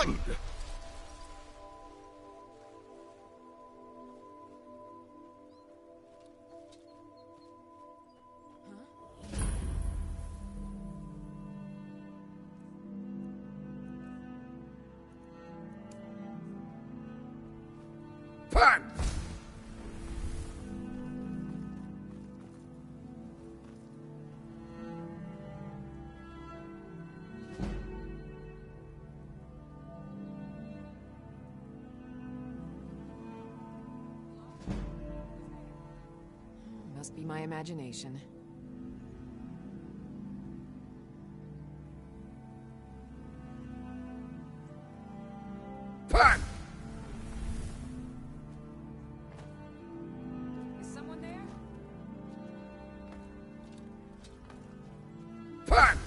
Run! Pan! Must be my imagination. Pan! Is someone there? Pan!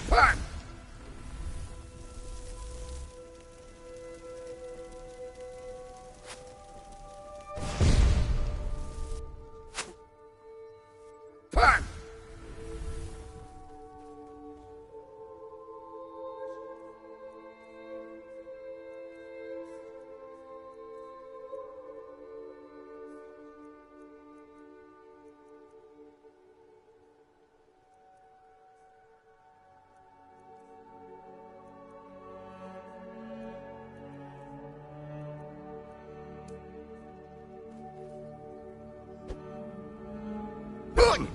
Pan! Pan! Run!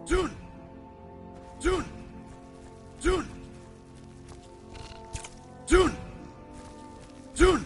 Jun! Jun! Jun! Jun! Jun!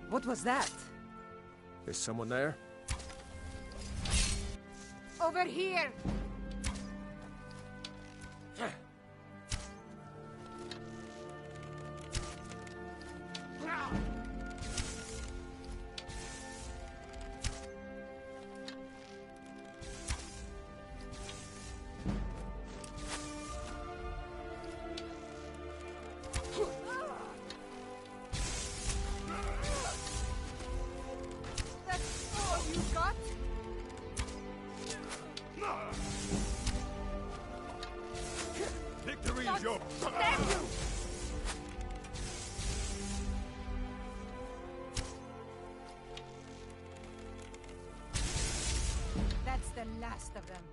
What was that? Is someone there? Over here! Victory is yours! That's the last of them.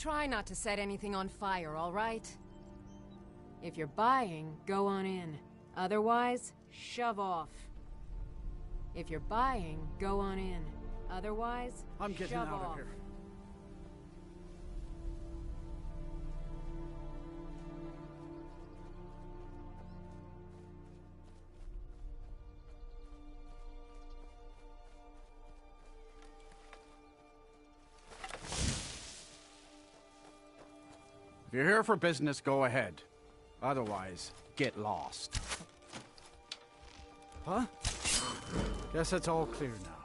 try not to set anything on fire, all right? If you're buying, go on in. Otherwise, shove off. If you're buying, go on in. Otherwise, I'm getting shove out off. of here. If you're here for business, go ahead. Otherwise, get lost. Huh? Guess it's all clear now.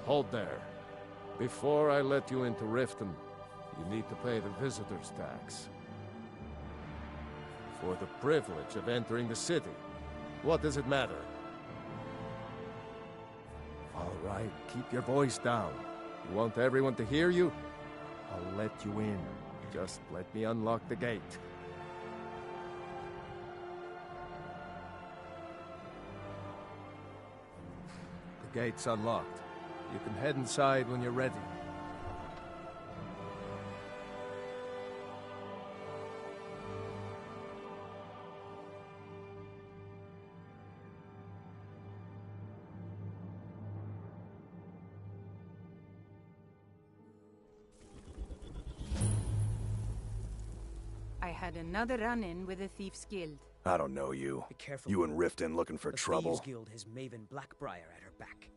Hold there. Before I let you into Riften, you need to pay the visitor's tax. For the privilege of entering the city. What does it matter? All right, keep your voice down. You want everyone to hear you? I'll let you in. Just let me unlock the gate. The gate's unlocked. You can head inside when you're ready. I had another run-in with the Thieves Guild. I don't know you. Be careful. You and Riften looking for The trouble. Thieves Guild has Maven Blackbriar at her back.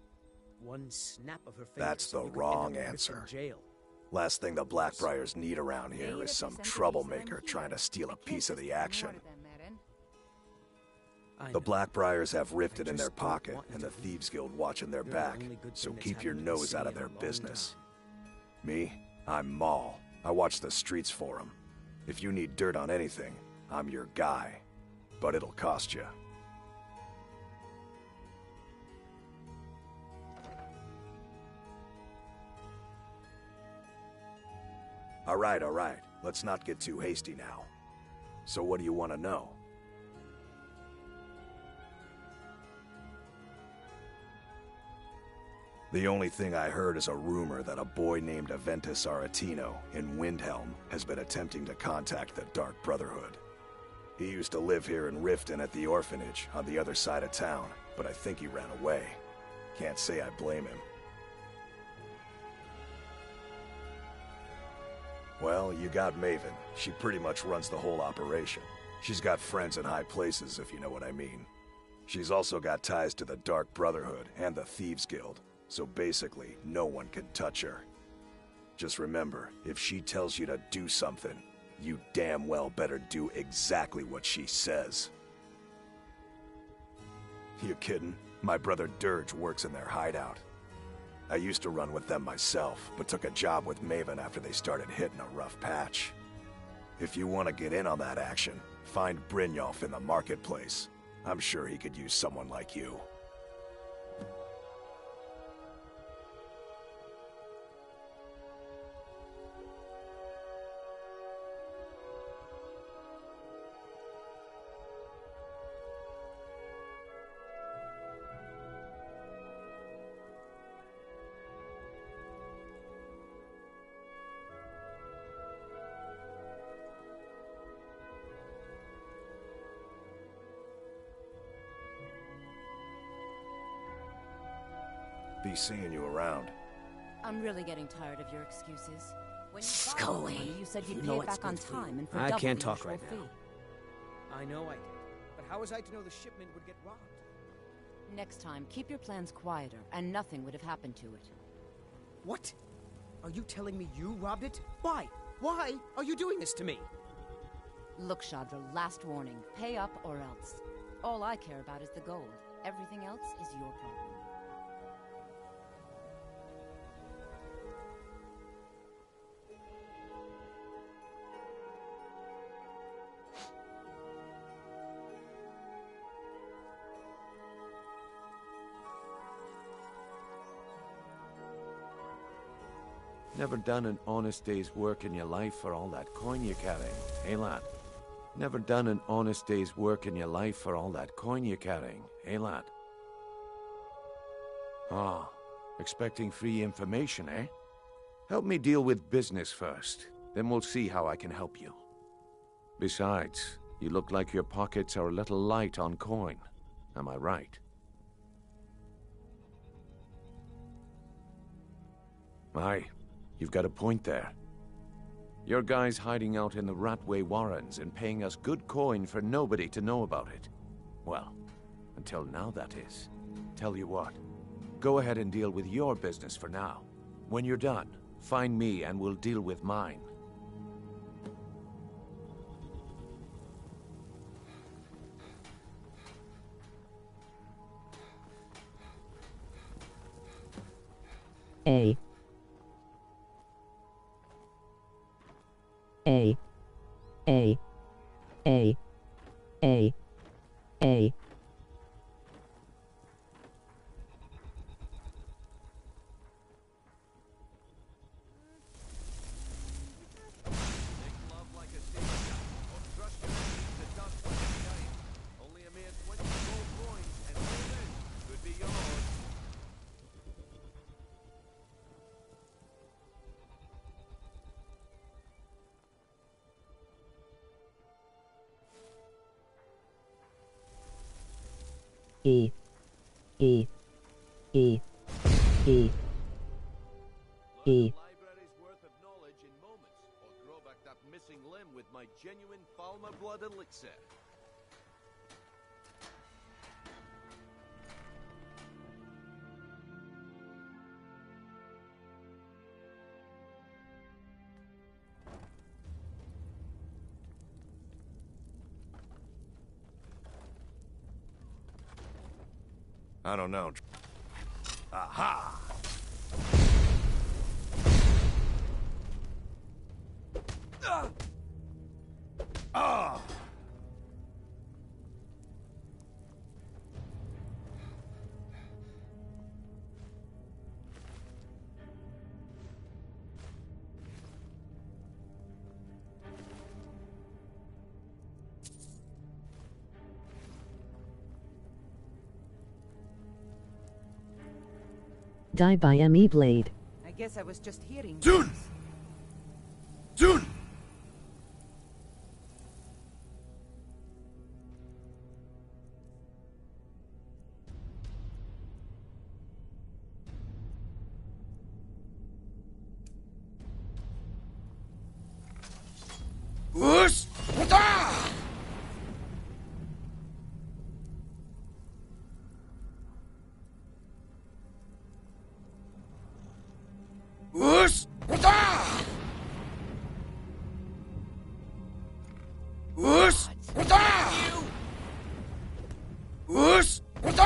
One snap of her fingers. That's the and you could wrong end up in answer. Riften jail. Last thing the Blackbriars need around here is some troublemaker trying to steal a piece of the action. I The know. Blackbriars have Riften in just their don't pocket, want you and the to Thieves Guild watching their You're the back, only good so thing that's keep your happened to the nose out city of their in a long business. time. Me? I'm Maul. I watch the streets for them. If you need dirt on anything, I'm your guy. But it'll cost you. All right. Let's not get too hasty now. So what do you want to know? The only thing I heard is a rumor that a boy named Aventus Aretino in Windhelm has been attempting to contact the Dark Brotherhood. He used to live here in Riften at the orphanage on the other side of town, but I think he ran away. Can't say I blame him. Well, you got Maven. She pretty much runs the whole operation. She's got friends in high places, if you know what I mean. She's also got ties to the Dark Brotherhood and the Thieves Guild, so basically, no one can touch her. Just remember, if she tells you to do something, you damn well better do exactly what she says. You kidding? My brother Dirge works in their hideout. I used to run with them myself, but took a job with Maven after they started hitting a rough patch. If you want to get in on that action, find Brynjolf in the marketplace. I'm sure he could use someone like you. Be seeing you around. I'm really getting tired of your excuses. When you Scully, borrowed money, you said you'd you pay know it it's back on good for you. time and for I double can't the talk usual right fee. now. I know I did. But how was I to know the shipment would get robbed? Next time, keep your plans quieter, and nothing would have happened to it. What? Are you telling me you robbed it? Why? Why are you doing this to me? Look, Chandra, last warning. Pay up or else. All I care about is the gold. Everything else is your problem. Never done an honest day's work in your life for all that coin you're carrying, eh, lad? Never done an honest day's work in your life for all that coin you're carrying, eh, lad? Ah, expecting free information, eh? Help me deal with business first, then we'll see how I can help you. Besides, you look like your pockets are a little light on coin. Am I right? Aye. You've got a point there. Your guy's hiding out in the Ratway Warrens and paying us good coin for nobody to know about it. Well, until now that is. Tell you what, go ahead and deal with your business for now. When you're done, find me and we'll deal with mine. A. A. A. A. A. A. E. E. E. E. E. Library's worth of knowledge in moments, or grow back that missing limb with my genuine Falmer blood elixir. I don't know. Aha! Ah! Die by ME blade. I guess I was just hearing. Jun! Jun! Whoosh! Ah! Whoosh! Ah! Whoosh! Ah! Whoosh! Ah!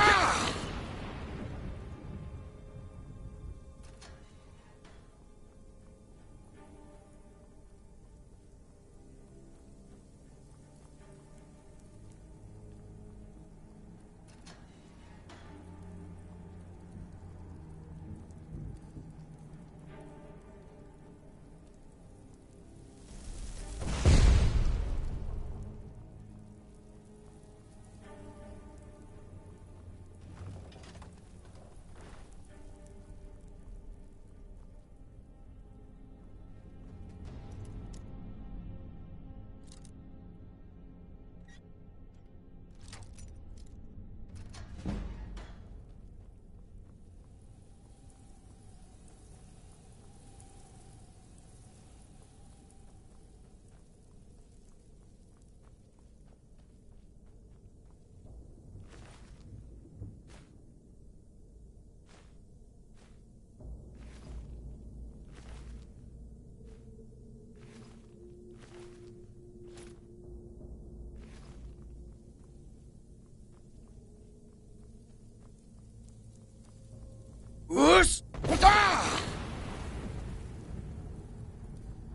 Whoosh! Ah!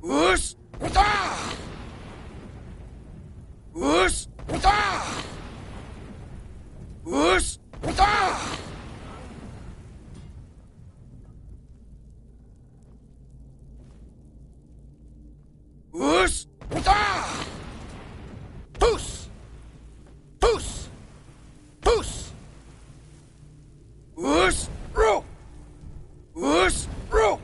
Whoosh! Ah! Whoosh! Ah! Whoosh! Ah! Whoosh! Ah! Push! Push! Push! Whoosh! Roll! Whoosh! Roll!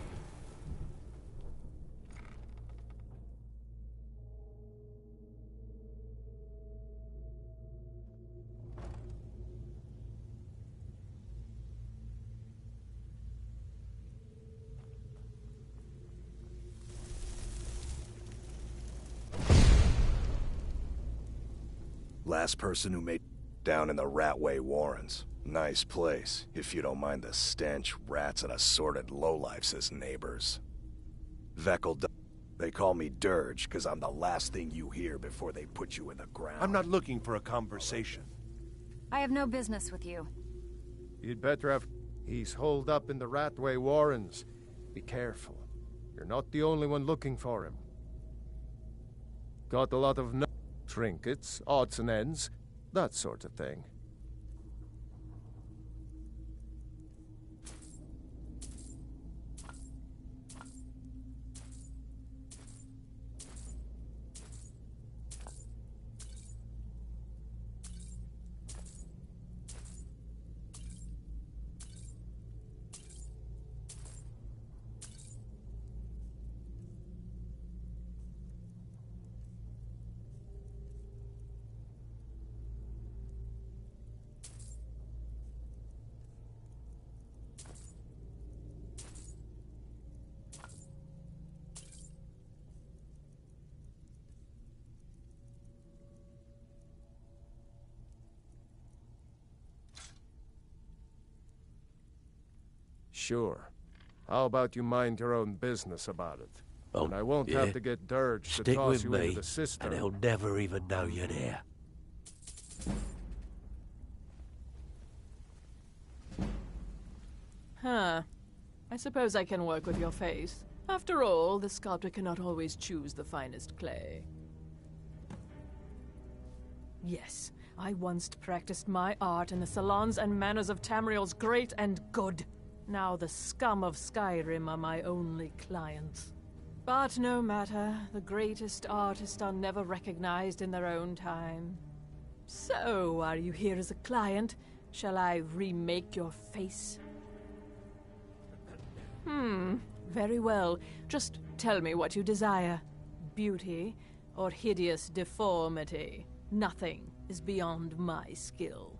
Last person who made down in the Ratway Warrens. Nice place, if you don't mind the stench, rats, and assorted lowlifes as neighbors. Veckel, they call me Dirge, because I'm the last thing you hear before they put you in the ground. I'm not looking for a conversation. I have no business with you. You'd better have... He's holed up in the Ratway Warrens. Be careful. You're not the only one looking for him. Got a lot of trinkets, odds and ends, that sort of thing. Sure. How about you mind your own business about it? Oh, and I won't yeah? have to get Dirge to Stick toss with you me, into the system. and he'll never even know you're there. Huh. I suppose I can work with your face. After all, the sculptor cannot always choose the finest clay. Yes, I once practiced my art in the salons and manners of Tamriel's great and good. Now the scum of Skyrim are my only clients. But no matter, the greatest artists are never recognized in their own time. So, are you here as a client? Shall I remake your face? Very well. Just tell me what you desire. Beauty or hideous deformity. Nothing is beyond my skill.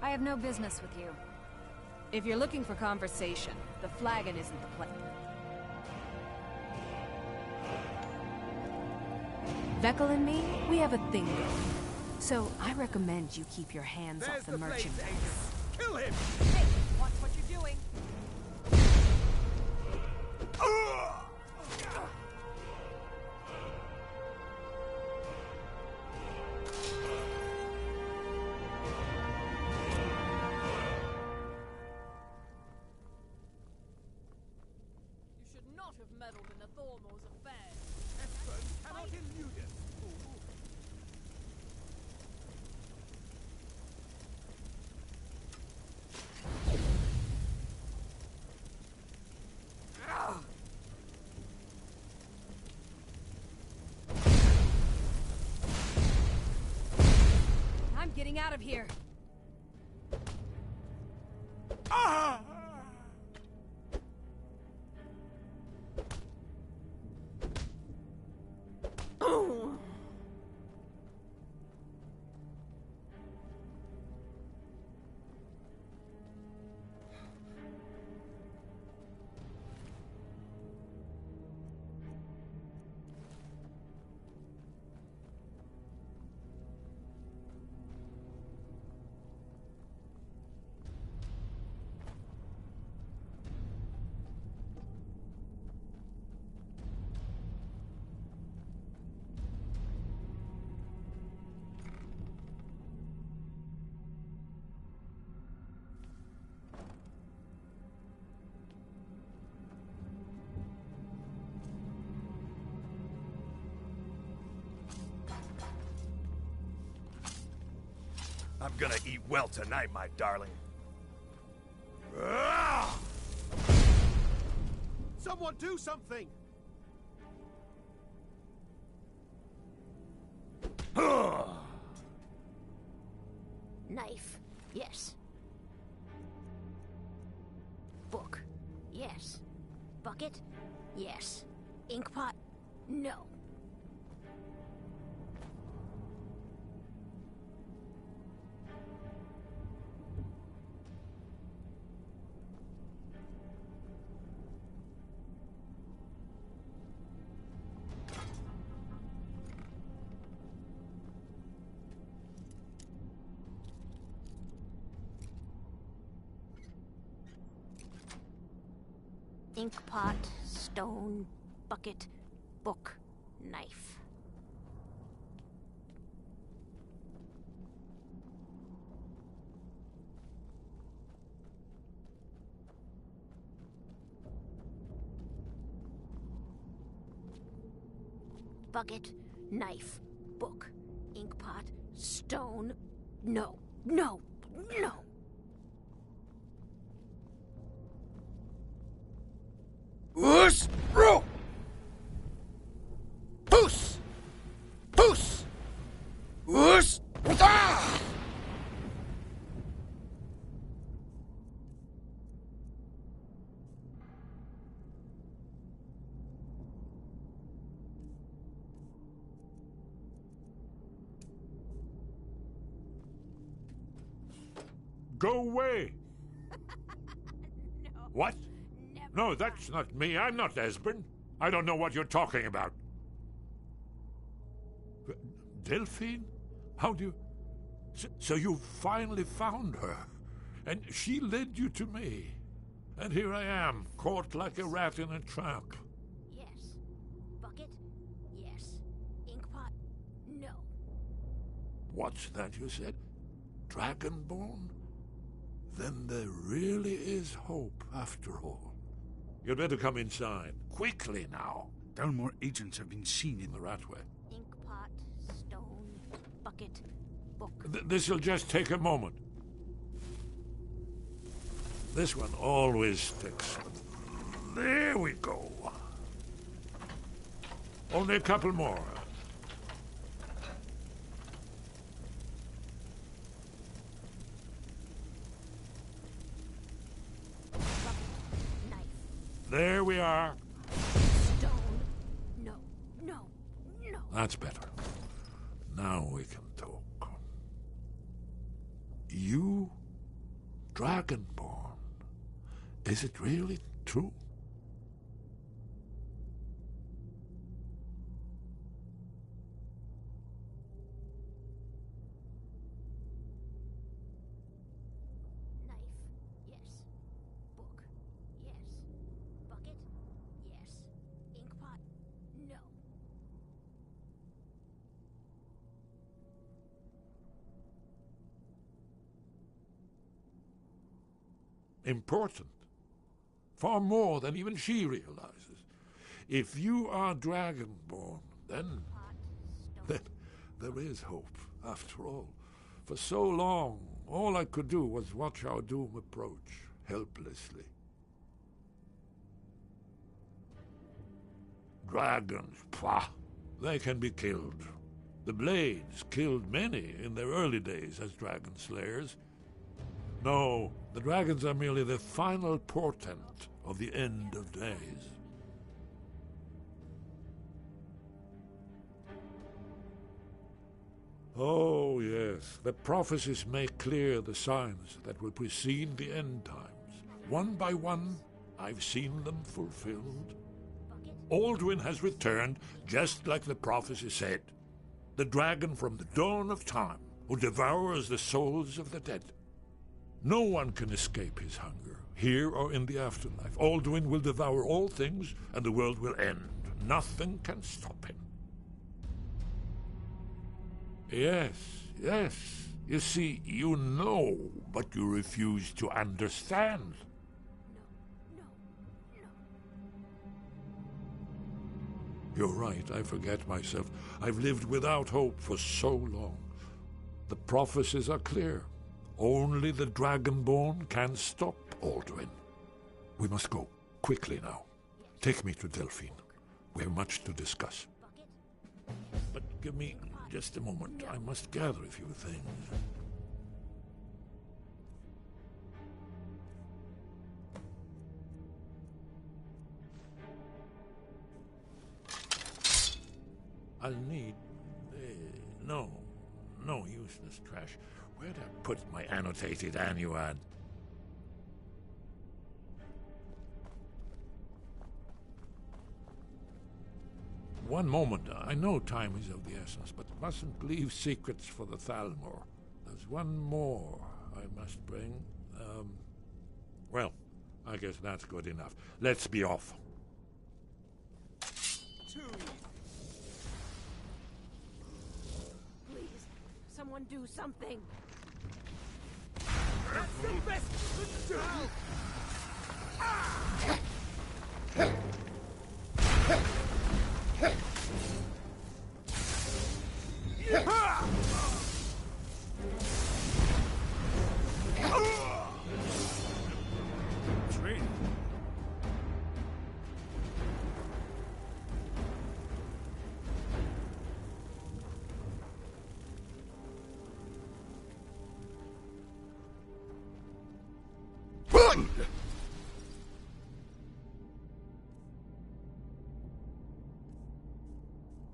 I have no business with you. If you're looking for conversation, the flagon isn't the place. Vekel and me, we have a thing going. So I recommend you keep your hands off the merchandise. Kill him! Hey, watch what you're doing. You should not have meddled in the Thormor's affairs. Espen cannot elude us. I'm getting out of here. I'm gonna eat well tonight, my darling. Someone do something! Knife, yes. Book, yes. Bucket, yes. Inkpot, no. Inkpot, stone, bucket, book, knife. Bucket, knife, book, inkpot, stone. No, no, no. Us! Bro! Puss! Puss! Us! Ah! Go away! No. What? No, that's not me. I'm not Esben. I don't know what you're talking about. Delphine? How do you... So you finally found her, and she led you to me. And here I am, caught like a rat in a trap. Yes. Bucket? Yes. Inkpot? No. What's that you said? Dragonborn? Then there really is hope, after all. You'd better come inside. Quickly now. Dalmor agents have been seen in the Ratway. Inkpot, stone, bucket, book. This'll just take a moment. This one always sticks. There we go. Only a couple more. There we are. Stone. No, no, no. That's better. Now we can talk. You Dragonborn. Is it really true? Knife, yes. Book, yes. Bucket, yes. Inkpot, no. Important. Far more than even she realizes. If you are Dragonborn, then there is hope, after all. For so long, all I could do was watch our doom approach, helplessly. Dragons, pah! They can be killed. The Blades killed many in their early days as dragon slayers. No, the dragons are merely the final portent of the end of days. Oh, yes, the prophecies make clear the signs that will precede the end times. One by one, I've seen them fulfilled. Alduin has returned, just like the prophecy said. The dragon from the dawn of time, who devours the souls of the dead. No one can escape his hunger, here or in the afterlife. Alduin will devour all things, and the world will end. Nothing can stop him. Yes, yes. You see, you know, but you refuse to understand. You're right, I forget myself. I've lived without hope for so long. The prophecies are clear. Only the Dragonborn can stop Alduin. We must go, quickly now. Take me to Delphine. We have much to discuss. But give me just a moment. I must gather a few things. I'll need... no useless trash. Where'd I put my annotated annuad? One moment. I know time is of the essence, but mustn't leave secrets for the Thalmor. There's one more I must bring. Well, I guess that's good enough. Let's be off. Please, someone do something. That's the best we can do!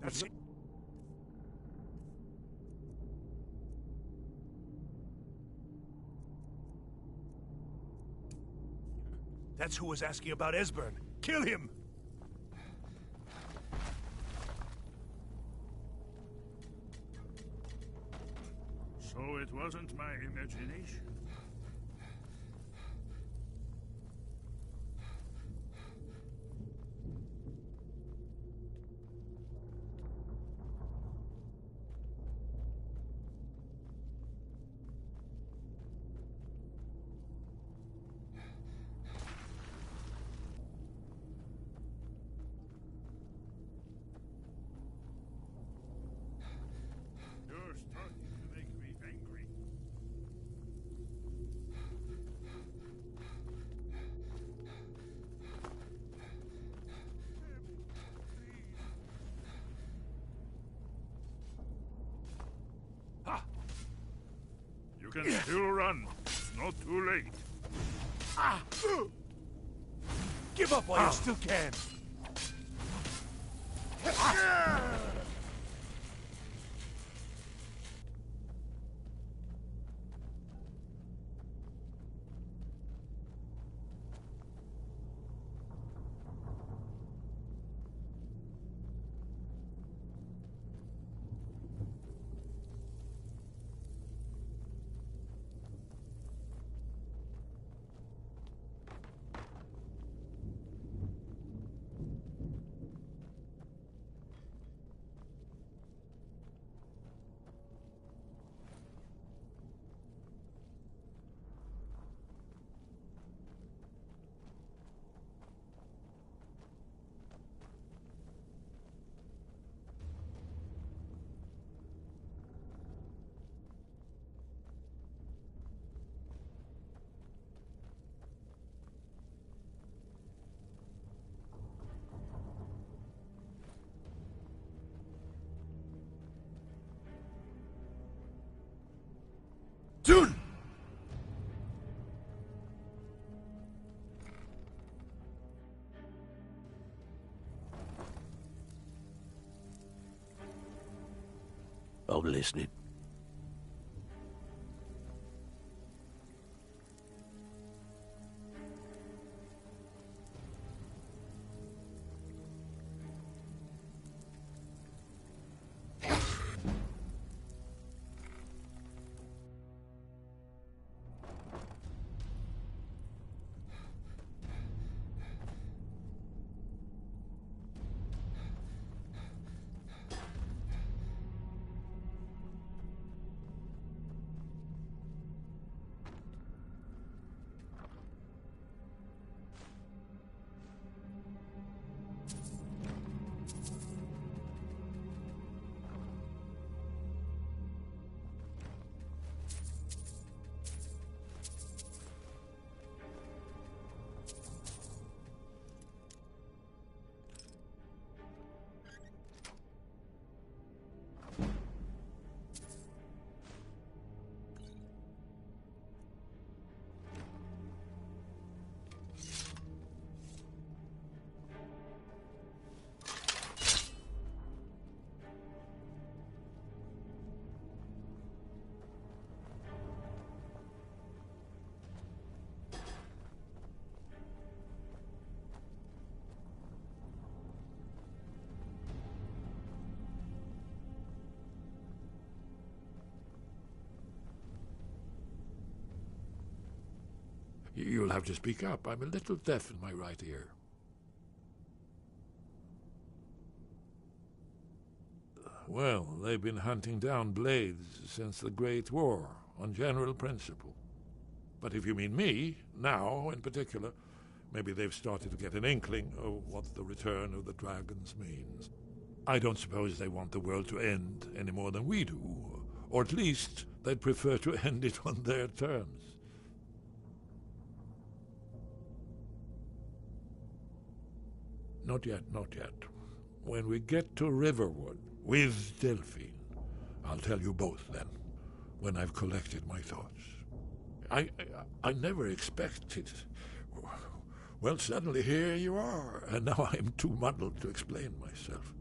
That's it. That's who was asking about Esbern. Kill him! So it wasn't my imagination. You're starting to make me angry. Ha! You can still run. It's not too late. Ah! Give up while you still can! I'm listening. You'll have to speak up. I'm a little deaf in my right ear. Well, they've been hunting down blades since the Great War, on general principle. But if you mean me, now in particular, maybe they've started to get an inkling of what the return of the dragons means. I don't suppose they want the world to end any more than we do, or at least they'd prefer to end it on their terms. Not yet, not yet. When we get to Riverwood, with Delphine, I'll tell you both then, when I've collected my thoughts. I never expected... Well, suddenly here you are, and now I'm too muddled to explain myself.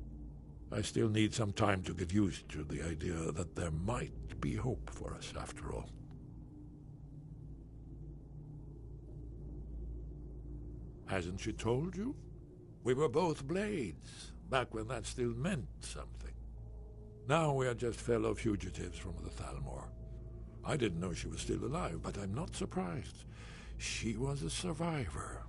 I still need some time to get used to the idea that there might be hope for us after all. Hasn't she told you? We were both blades, back when that still meant something. Now we are just fellow fugitives from the Thalmor. I didn't know she was still alive, but I'm not surprised. She was a survivor.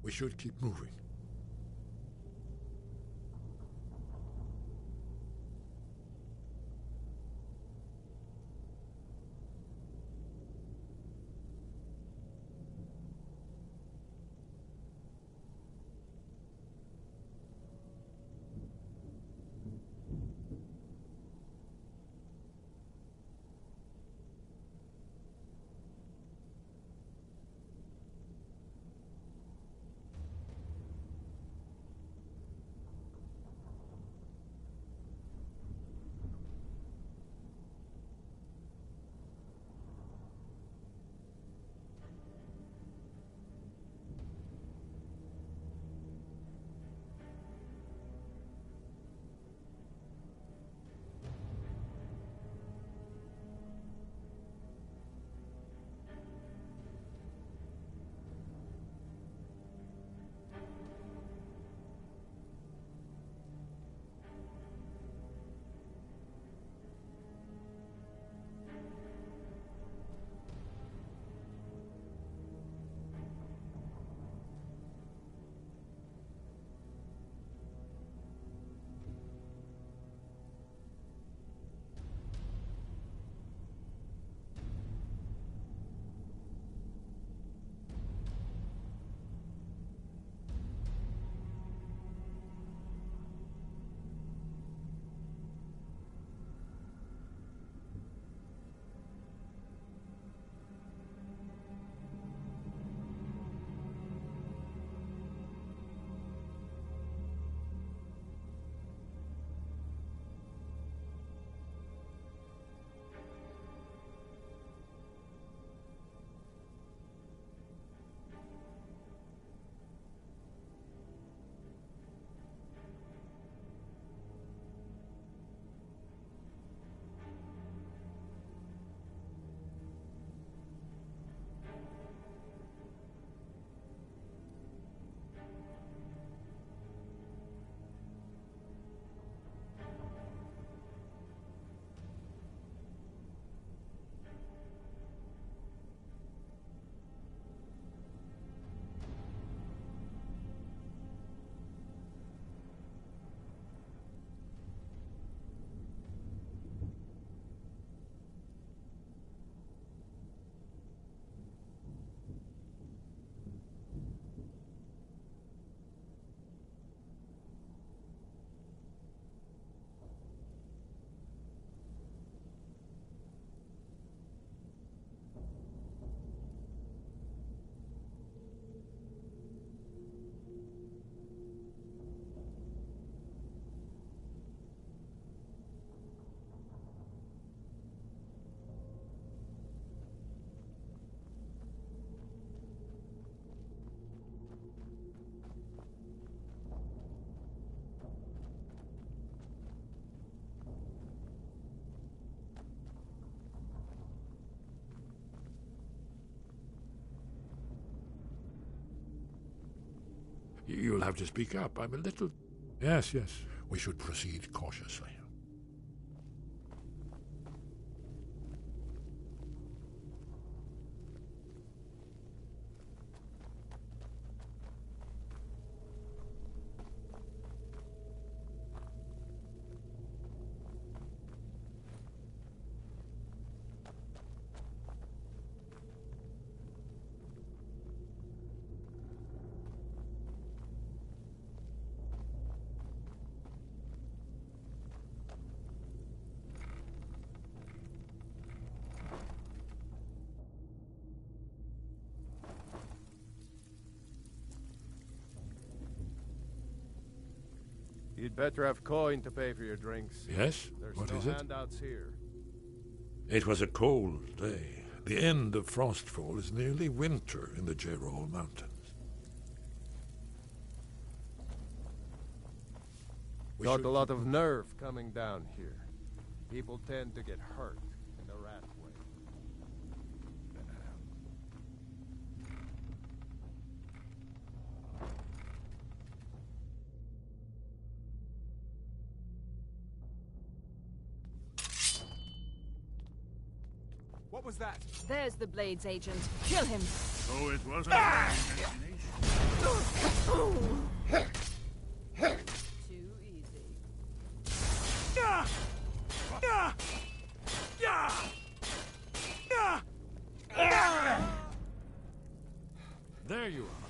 We should keep moving. You'll have to speak up. I'm a little... Yes, yes. We should proceed cautiously. You'd better have coin to pay for your drinks. Yes? There's What no is it? handouts here. It was a cold day. The end of frostfall is nearly winter in the Jerall Mountains. Got a lot of nerve coming down here. People tend to get hurt in the rat way. What was that? There's the Blades agent. Kill him. So it wasn't my imagination. Too easy. There you are.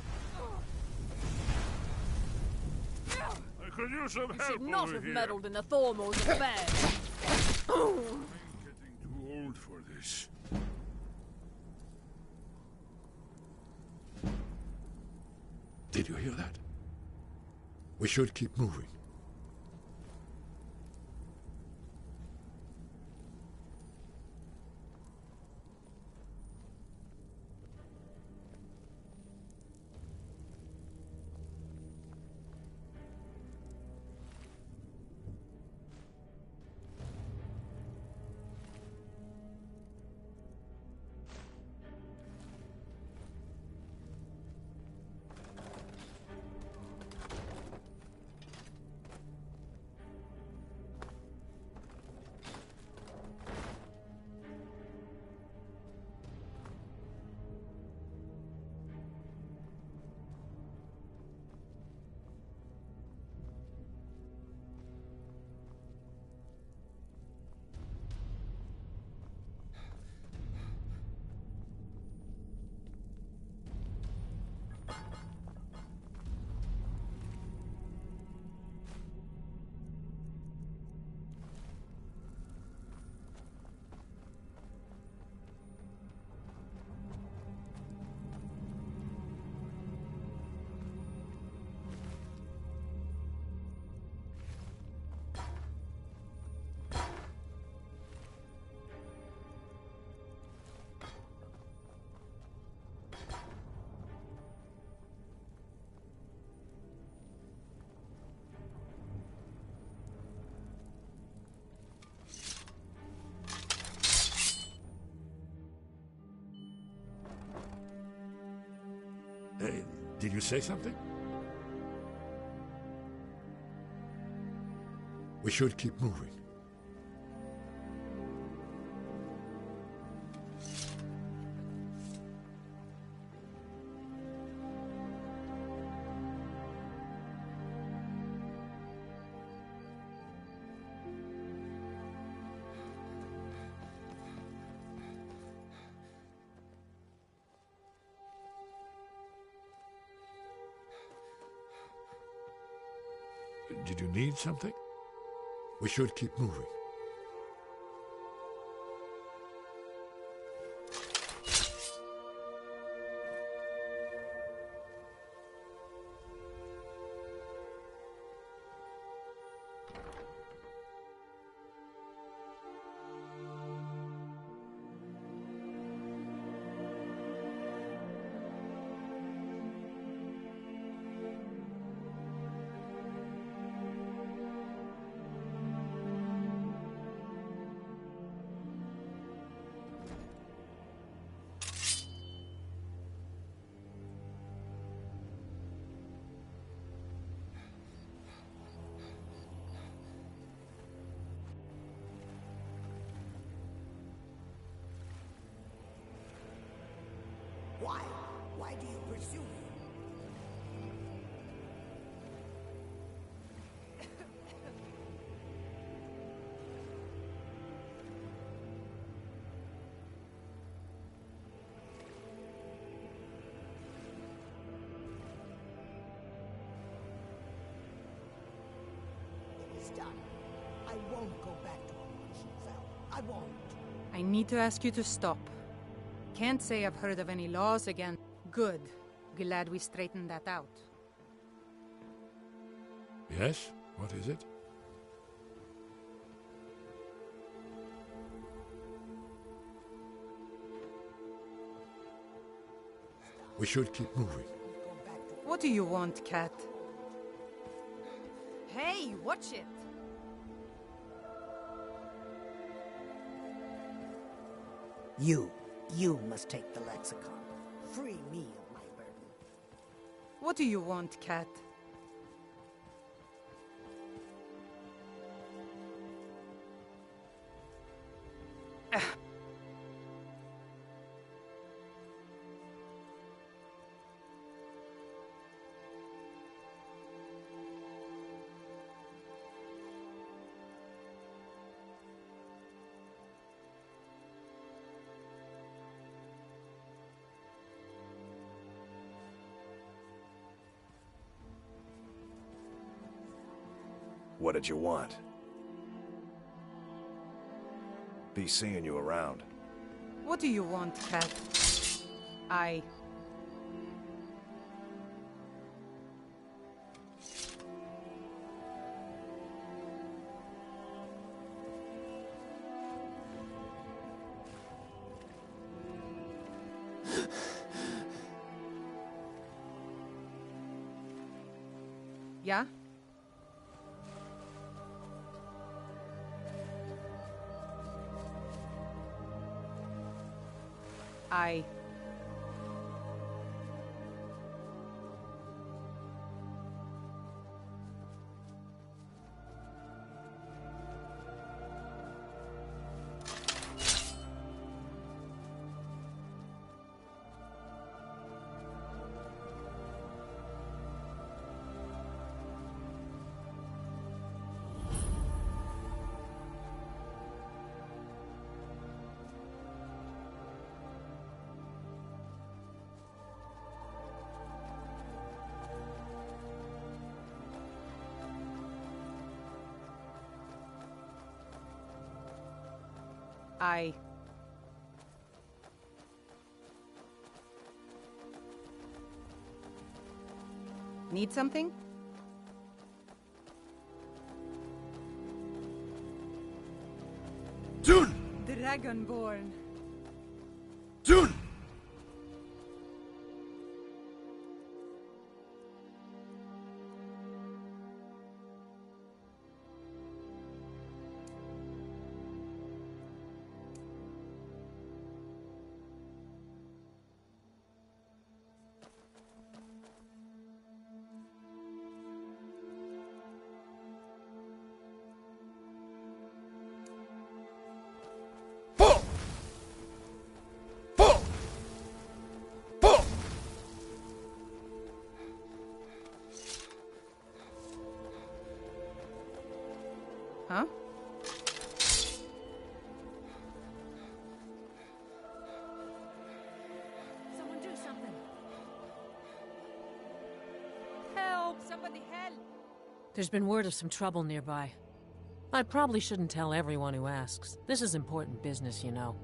I could use some You help should not over have here. meddled in the Thormor's affairs. I'm getting too old for this. Did you hear that? We should keep moving. Did you say something? We should keep moving. Did you need something? We should keep moving. done. I won't go back to a Martian cell. I won't. I need to ask you to stop. Can't say I've heard of any laws again. Good. Glad we straightened that out. Yes? What is it? We should keep moving. What do you want, Cat? Hey, watch it! You must take the lexicon. Free me of my burden. What do you want, Cat? What did you want? Be seeing you around. What do you want, Cat? I... Yeah? I... Need something? Dune! Dragonborn. Dune! Huh? Someone do something. Help! Somebody help! There's been word of some trouble nearby. I probably shouldn't tell everyone who asks. This is important business, you know.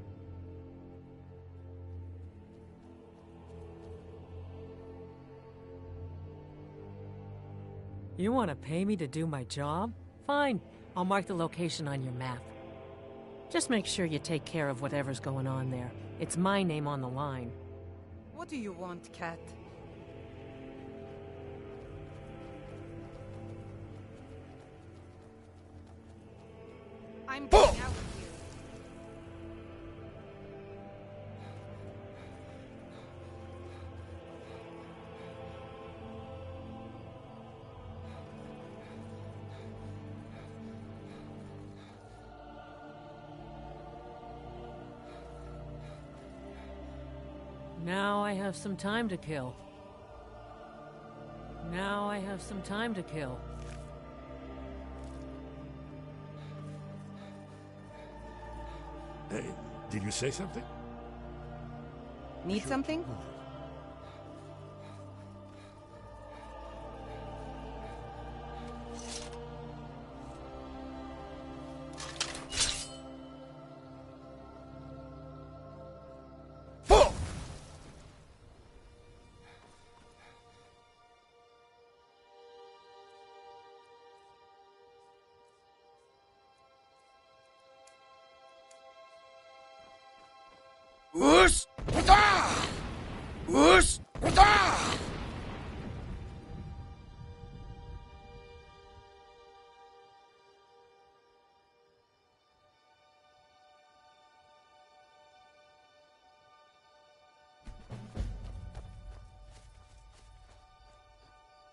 You want to pay me to do my job? Fine. I'll mark the location on your map. Just make sure you take care of whatever's going on there. It's my name on the line. What do you want, Cat? I'm getting out of here. Now I have some time to kill. Now I have some time to kill. Hey, did you say something? Need something? Whoosh! Wata! Whoosh! Wata!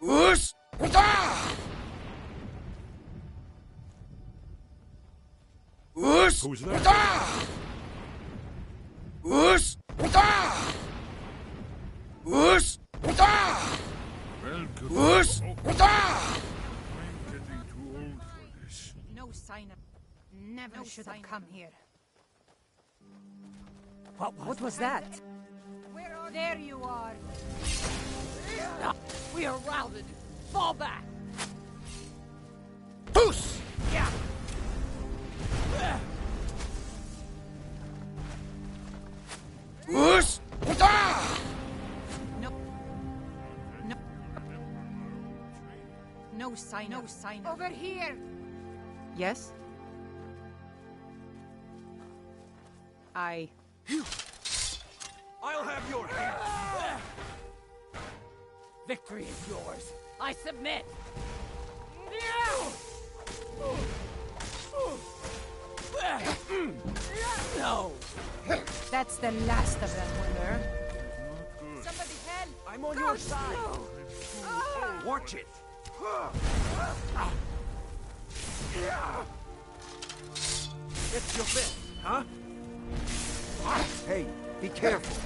Whoosh! Wata! Whoosh! Who's there? Wata! Whoosh! Wata! Whoosh! Wata! Well, good. Whoosh! Wata! I'm getting too old for this. No sign of... Never should have come here. What was that? Where are... There you are. We are routed. Fall back. Push! Yeah. Whoosh! Wata! No. No. No sign. No sign. Over here. Yes? I'll have your hand. Victory is yours. I submit. No. That's the last of them, Wonder. Somebody help. I'm on your side. Watch it. It's your fist, huh? Hey, be careful.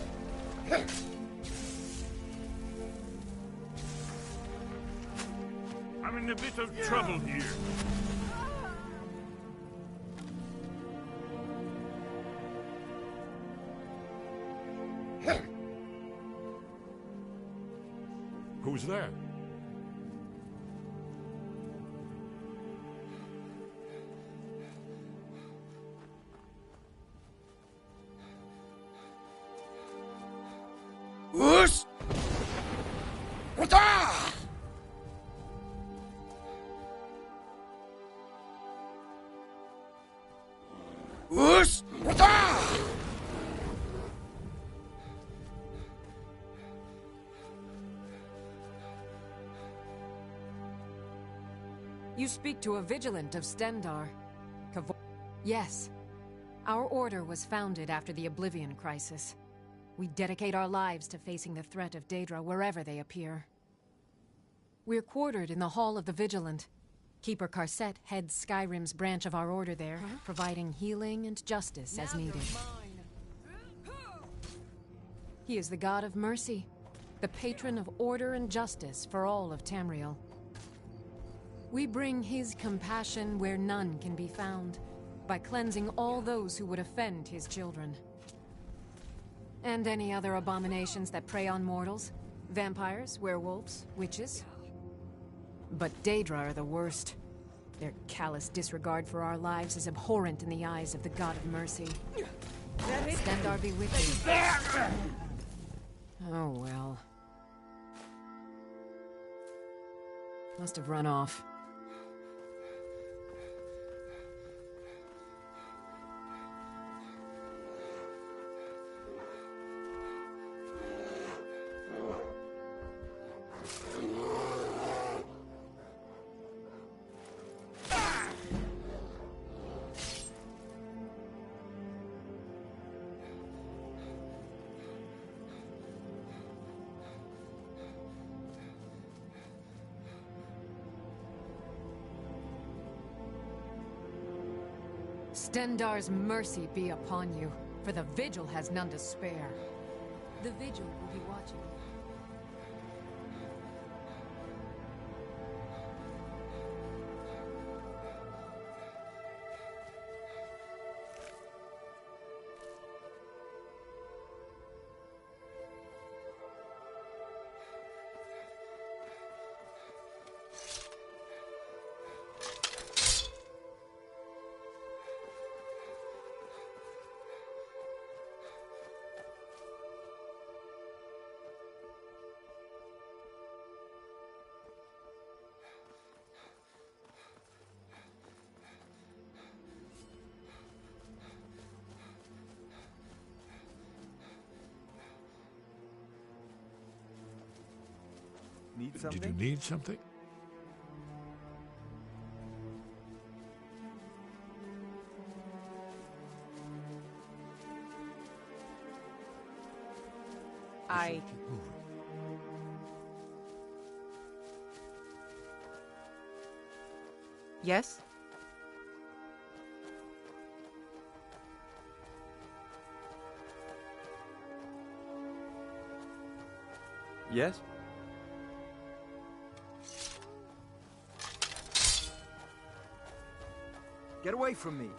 I'm in a bit of trouble here. Who's there? Whoosh! Wata! Whoosh! Wata! You speak to a vigilant of Stendar. Yes. Our order was founded after the Oblivion Crisis. We dedicate our lives to facing the threat of Daedra wherever they appear. We're quartered in the Hall of the Vigilant. Keeper Karset heads Skyrim's branch of our order there, providing healing and justice as needed. He is the god of mercy, the patron of order and justice for all of Tamriel. We bring his compassion where none can be found, by cleansing all those who would offend his children. And any other abominations that prey on mortals. Vampires, werewolves, witches. But Daedra are the worst. Their callous disregard for our lives is abhorrent in the eyes of the God of Mercy. Stendar be with you. Oh well. Must have run off. Stendar's mercy be upon you, for the Vigil has none to spare. The Vigil will be watching. Need something? Did you need something? I... Yes? Yes? Get away from me!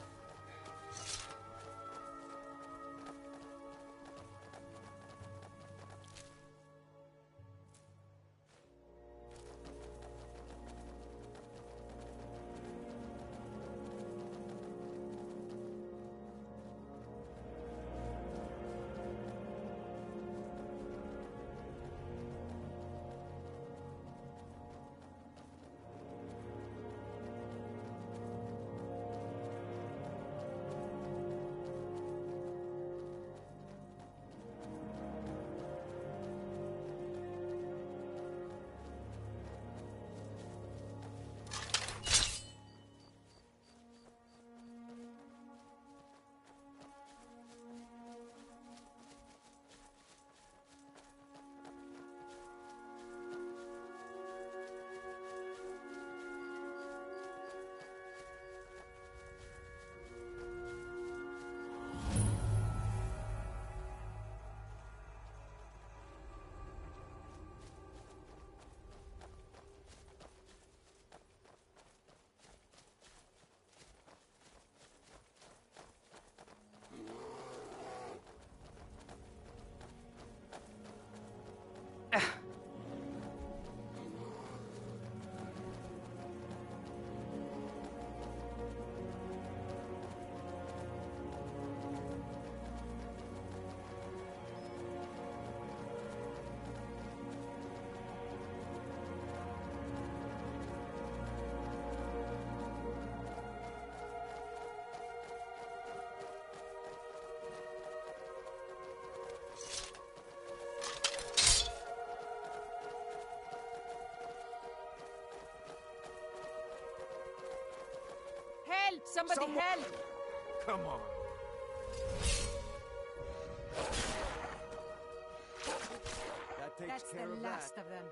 Somebody help! Come on. That takes That's care the of last that. of them.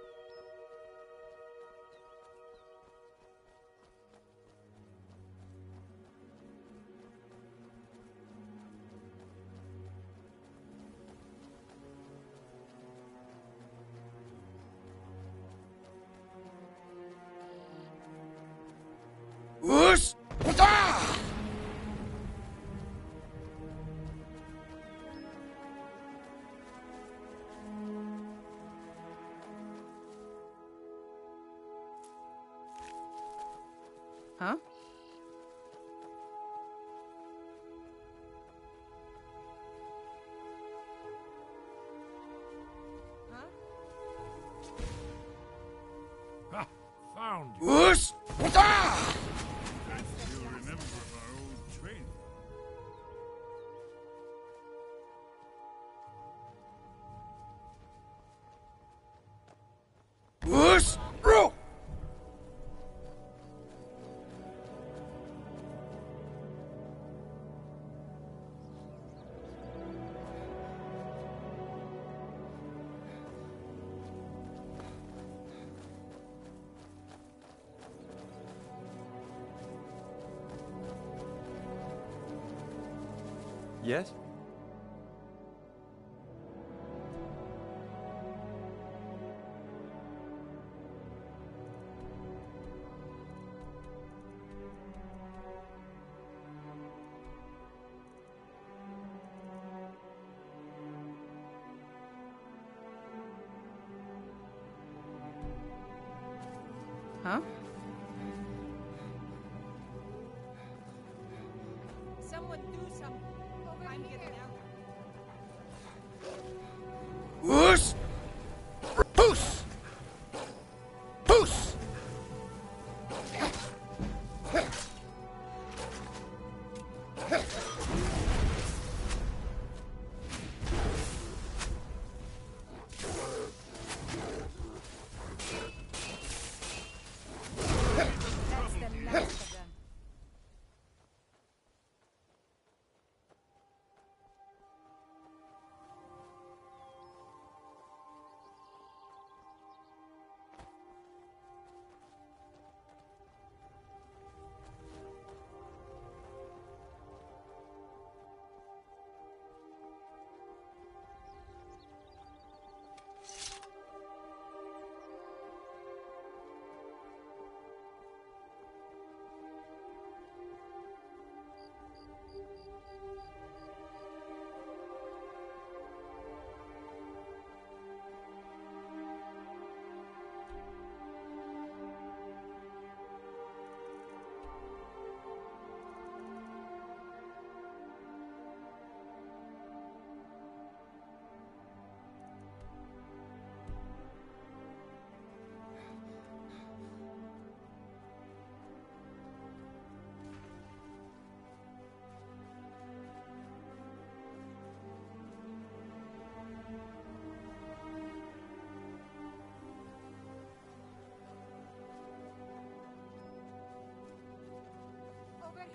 Whoosh! Hurrah! Huh? Ha! Found you. Whoosh! Hurrah! You remember our old training. Whoosh! Row! Yes? Huh? Someone do something. I'm getting out. Whoosh! Push! Push!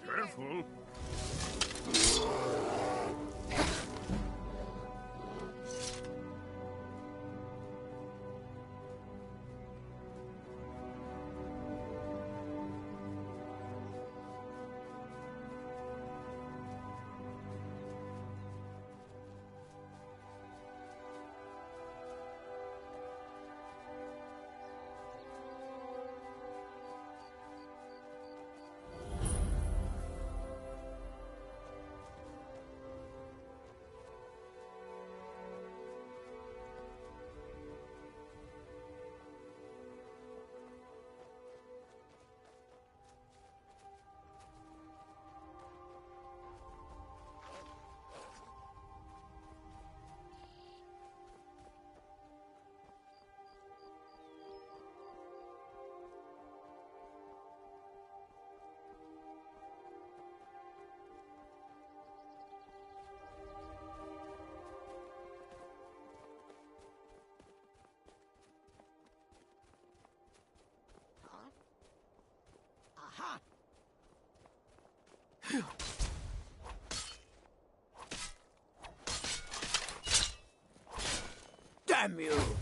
Careful. Aha! Damn you!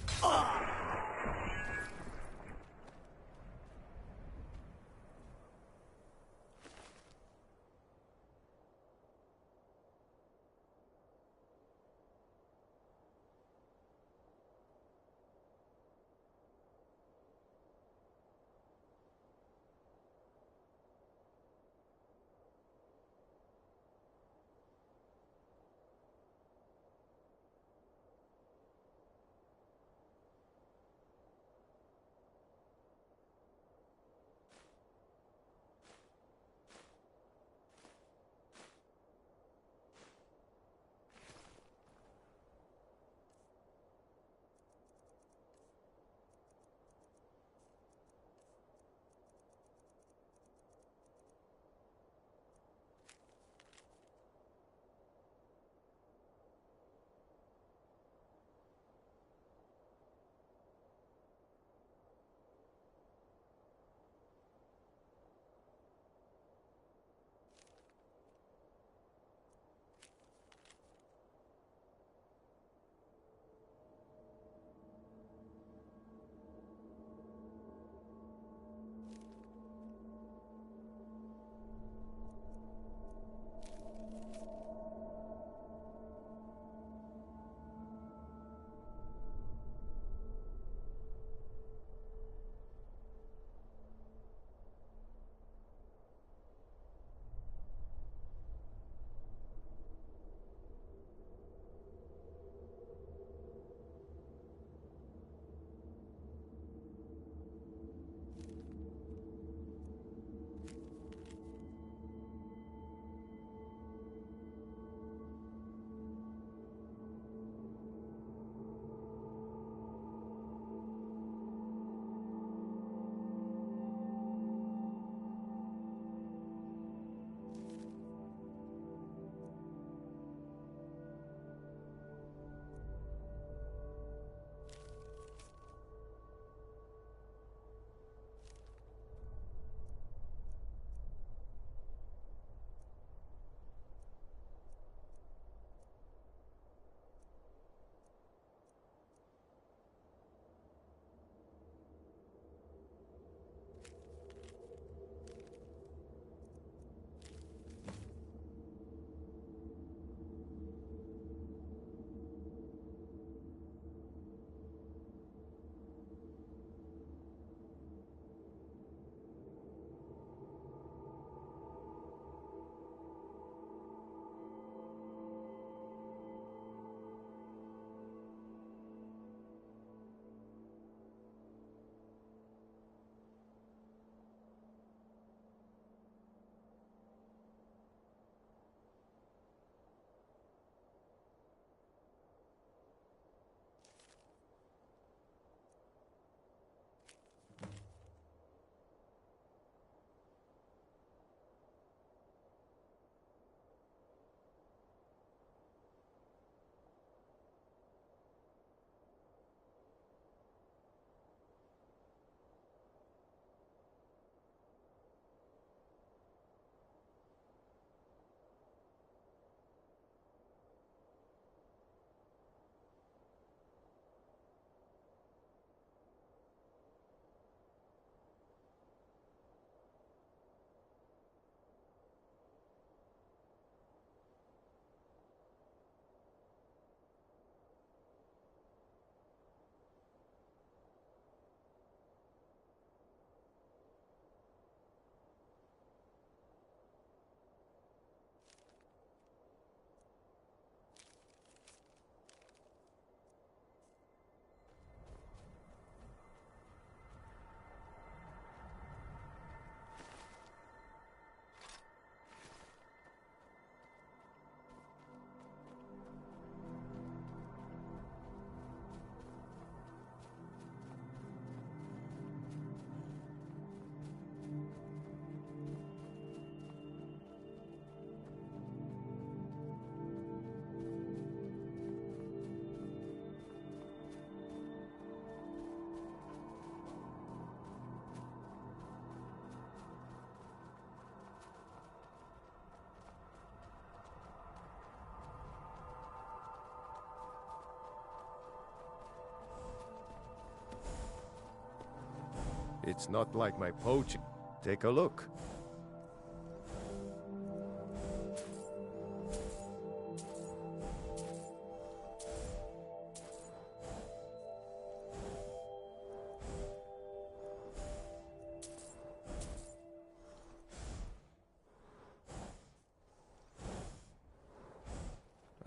It's not like my poaching. Take a look.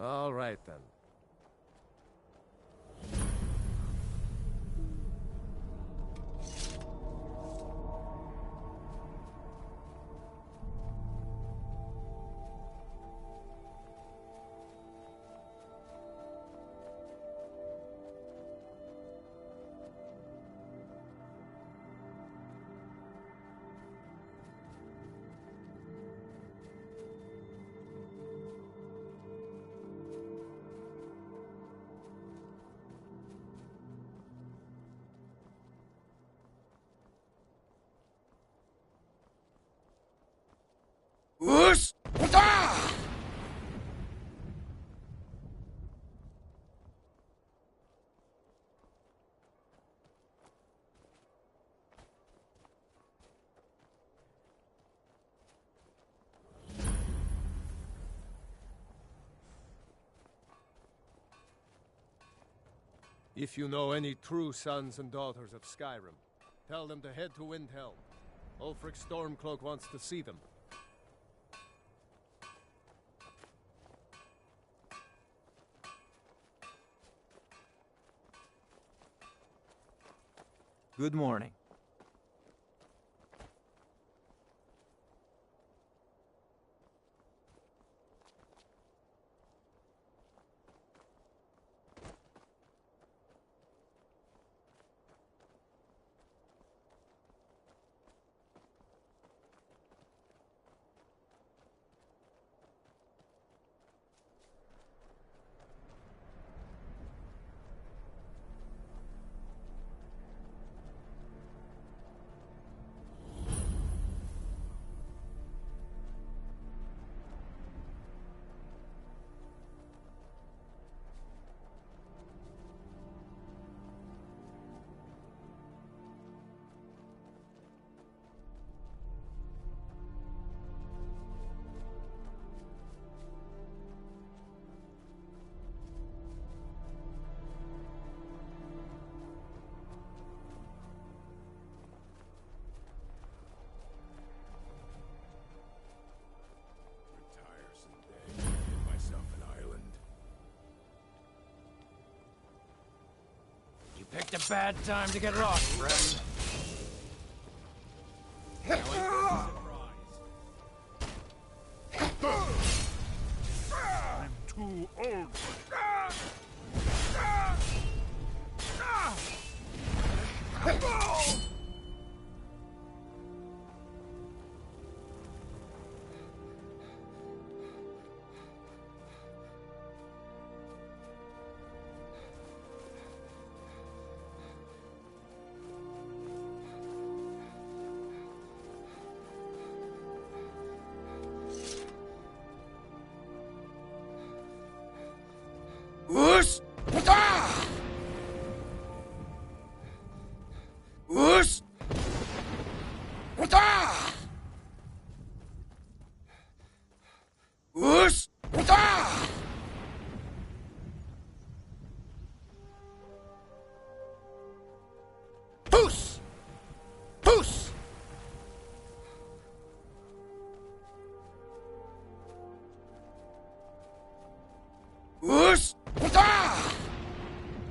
All right, then. Whoosh! Wata! If you know any true sons and daughters of Skyrim, tell them to head to Windhelm. Ulfric Stormcloak wants to see them. Good morning. Picked a bad time to get lost, friend. I'm too old for it. Whoosh! Wata! Whoosh! Wata! Whoosh! Wata! Poos! Poos! Whoosh! Wata!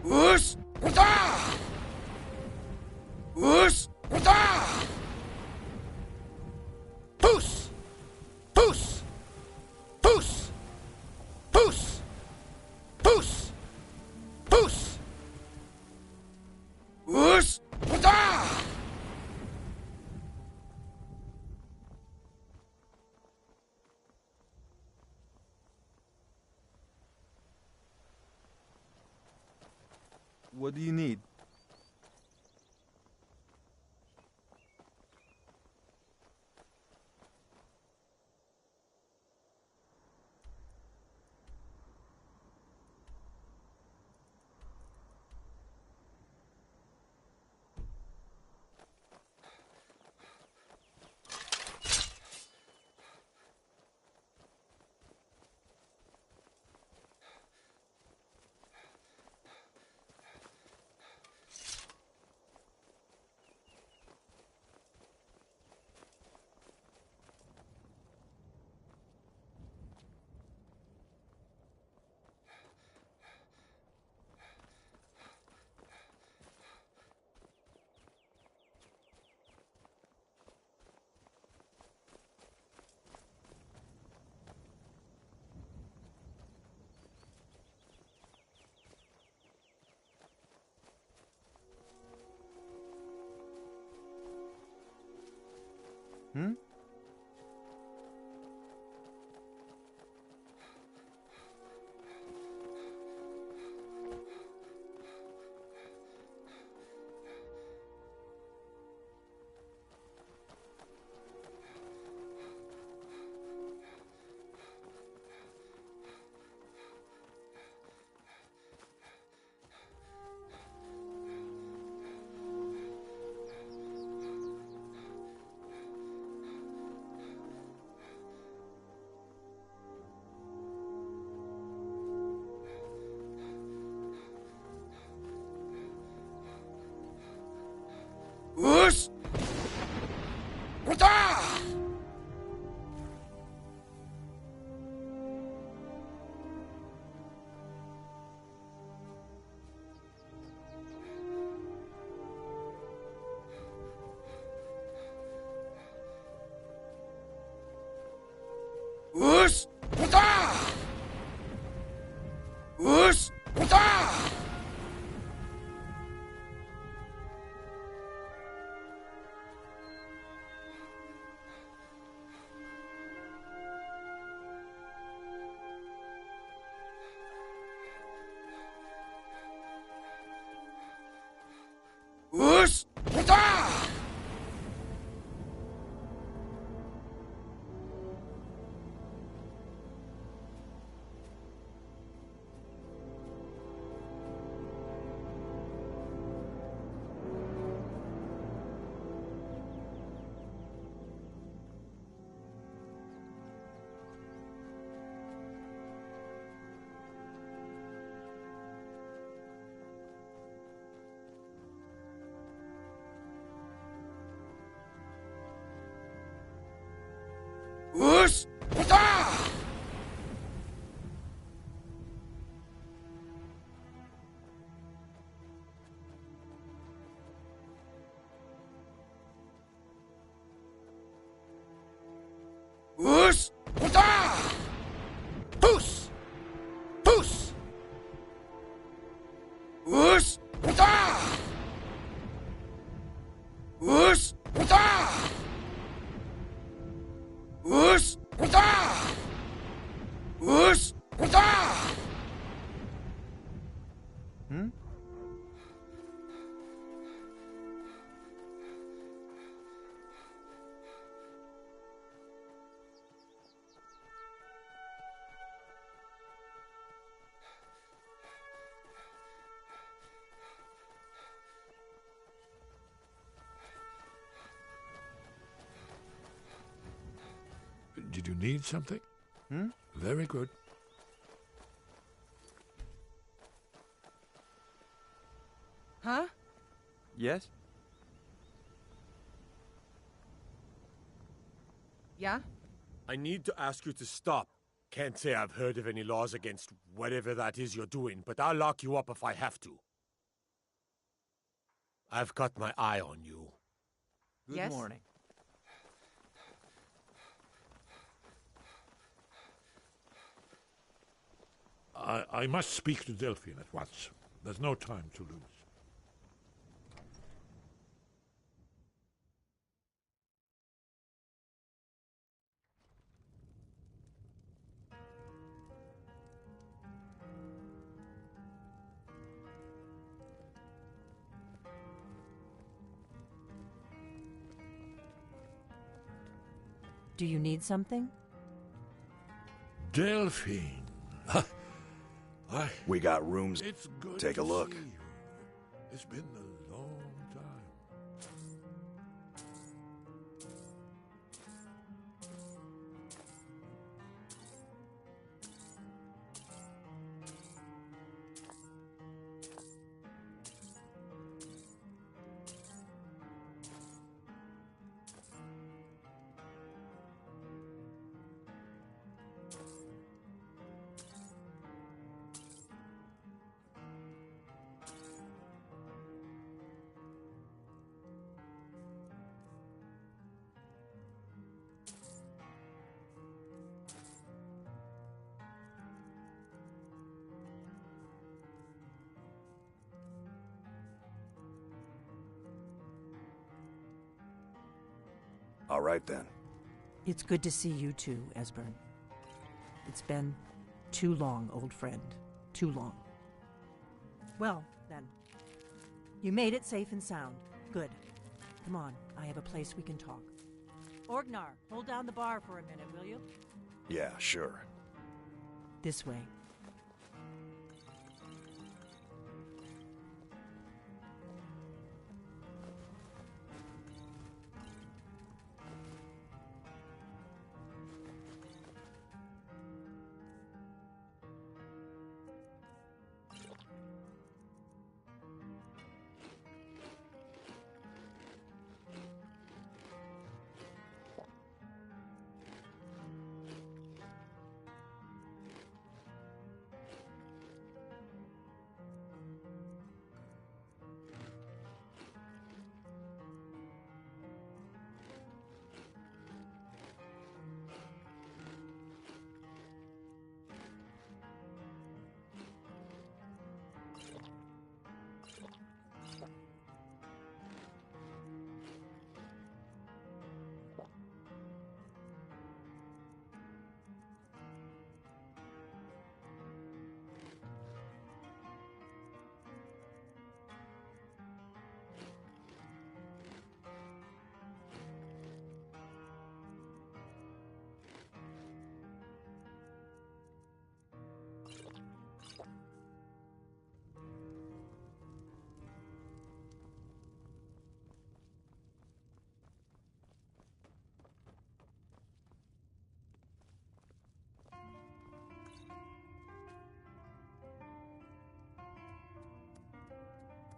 Whoosh! Wata! Whoosh! Wata! Poos! Poos! Poos! Poos! Poos! Poos! Whoosh! Wata! What do you need? Hmm? Whoosh! Ah! Whoosh! Ah! Whoosh! Ah! Whoosh! Ah! Whoosh! Ah! Whoosh! Ah! Puss! Puss! Whoosh! Ah! Whoosh! Ah! Whoosh! Ah! Whoosh! Ah! Hmm? Did you need something? Hmm? Very good. Huh? Yes? Yeah? I need to ask you to stop. Can't say I've heard of any laws against whatever that is you're doing, but I'll lock you up if I have to. I've got my eye on you. Good morning. I must speak to Delphine at once. There's no time to lose. Do you need something? Delphine. We got rooms. It's good Take a to look. see you. It's been a long time. All right, then. It's good to see you too, Esbern. It's been too long, old friend. Too long. Well, then. You made it safe and sound. Good. Come on, I have a place we can talk. Orgnar, hold down the bar for a minute, will you? Yeah, sure. This way.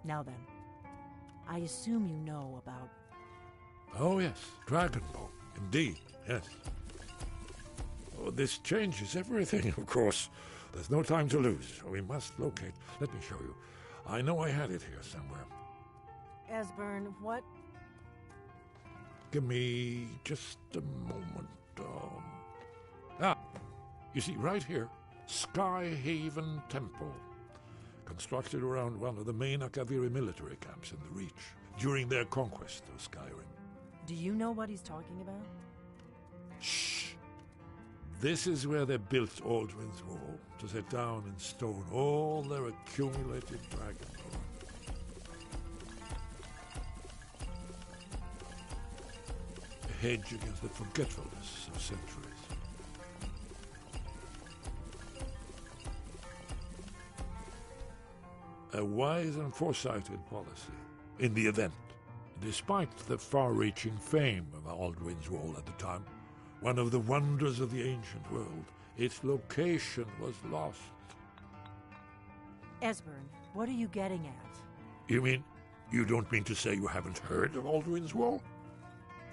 Now then, I assume you know about... Oh yes, Dragonbow. Indeed, yes. Oh, this changes everything, of course. There's no time to lose. We must locate. Let me show you. I know I had it here somewhere. Esbern, what? Give me just a moment. You see, right here, Skyhaven Temple. Constructed around one of the main Akaviri military camps in the Reach during their conquest of Skyrim. Do you know what he's talking about? Shh! This is where they built Aldrin's Wall, to set down in stone all their accumulated dragon power. A hedge against the forgetfulness of centuries. A wise and foresighted policy, in the event. Despite the far-reaching fame of Aldrin's Wall at the time, one of the wonders of the ancient world, its location was lost. Esbern, what are you getting at? You mean, you don't mean to say you haven't heard of Aldrin's Wall?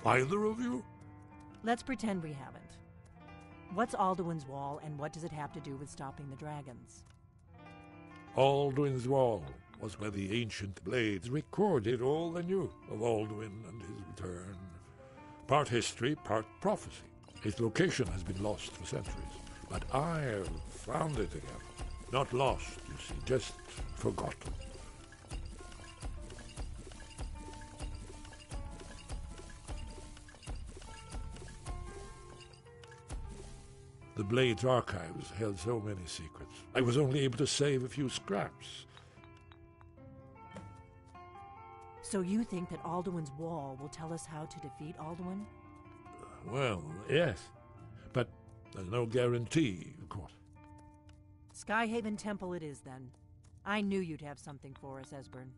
Either of you? Let's pretend we haven't. What's Alduin's Wall, and what does it have to do with stopping the dragons? Aldrin's Wall was where the ancient blades recorded all they knew of Alduin and his return. Part history, part prophecy. Its location has been lost for centuries, but I have found it again. Not lost, you see, just forgotten. The Blade's archives held so many secrets. I was only able to save a few scraps. So you think that Alduin's Wall will tell us how to defeat Alduin? Well, yes. But there's no guarantee, of course. Skyhaven Temple it is, then. I knew you'd have something for us, Esbern.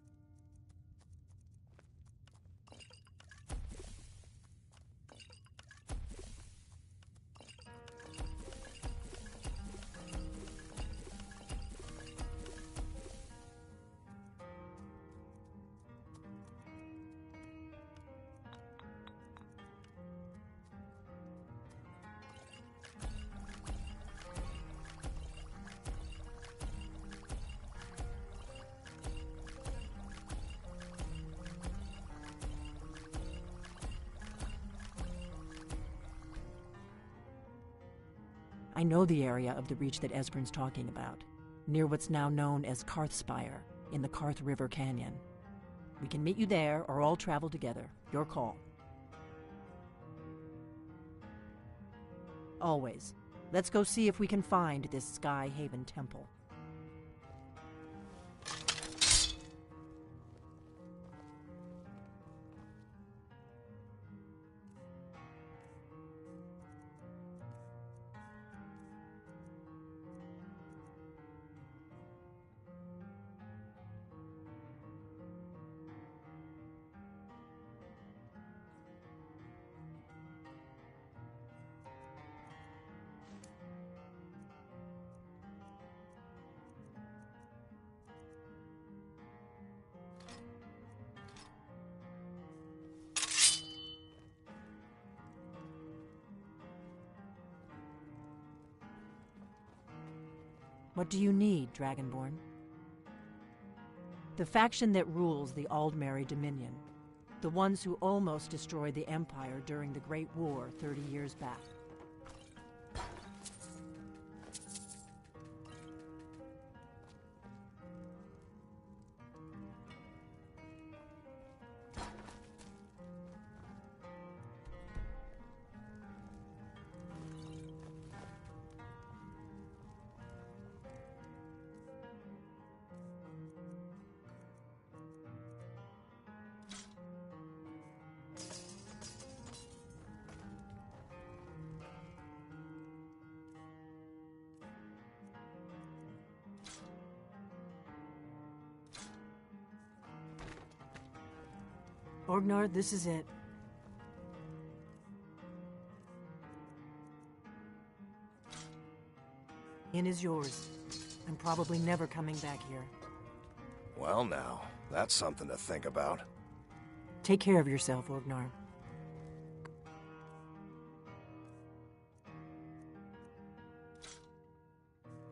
I know the area of the Reach that Esbern's talking about, near what's now known as Karthspire, in the Karth River Canyon. We can meet you there, or all travel together. Your call. Always. Let's go see if we can find this Sky Haven temple. What do you need, Dragonborn? The faction that rules the Aldmeri Dominion. The ones who almost destroyed the Empire during the Great War 30 years back. Orgnar, this is it. Inn is yours. I'm probably never coming back here. Well now, that's something to think about. Take care of yourself, Orgnar.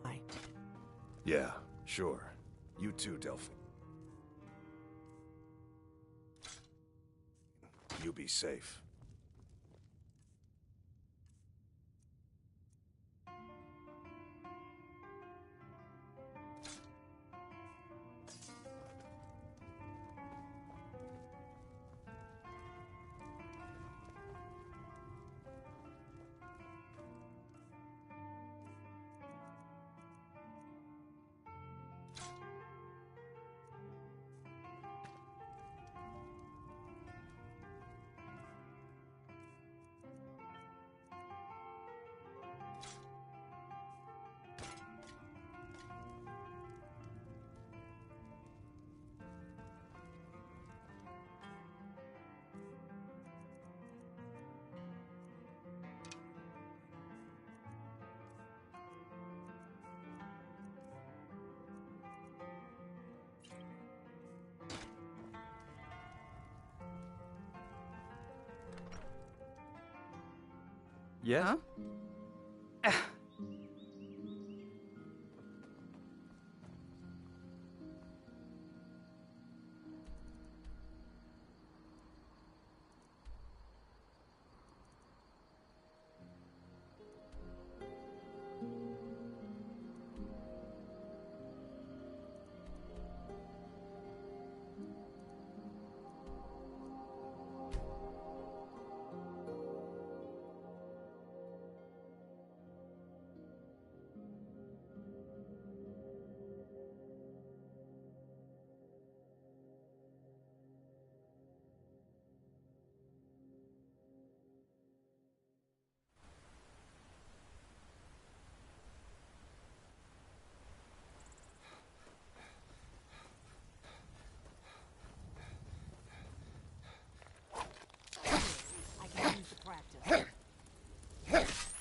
Bye. Yeah, sure. You too, Delphi. You be safe. Yes? Huh?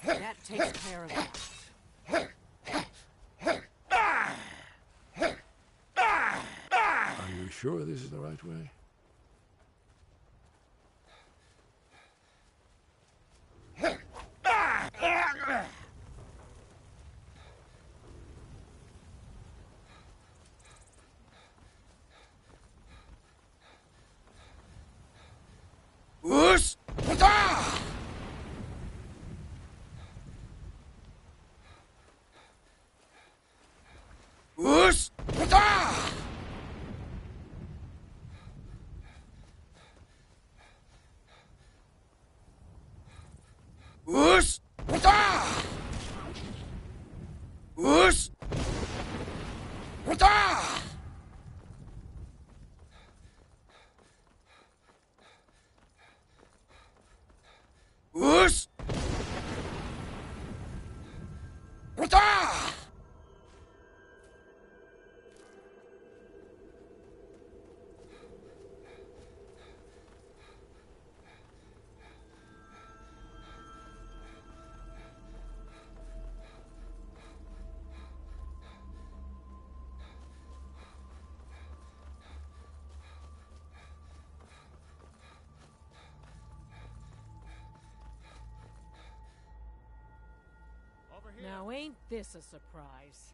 That takes care of that. Are you sure this is the right way? Us! Huta! Us! Huta! Us! Huta! Us! Now ain't this a surprise?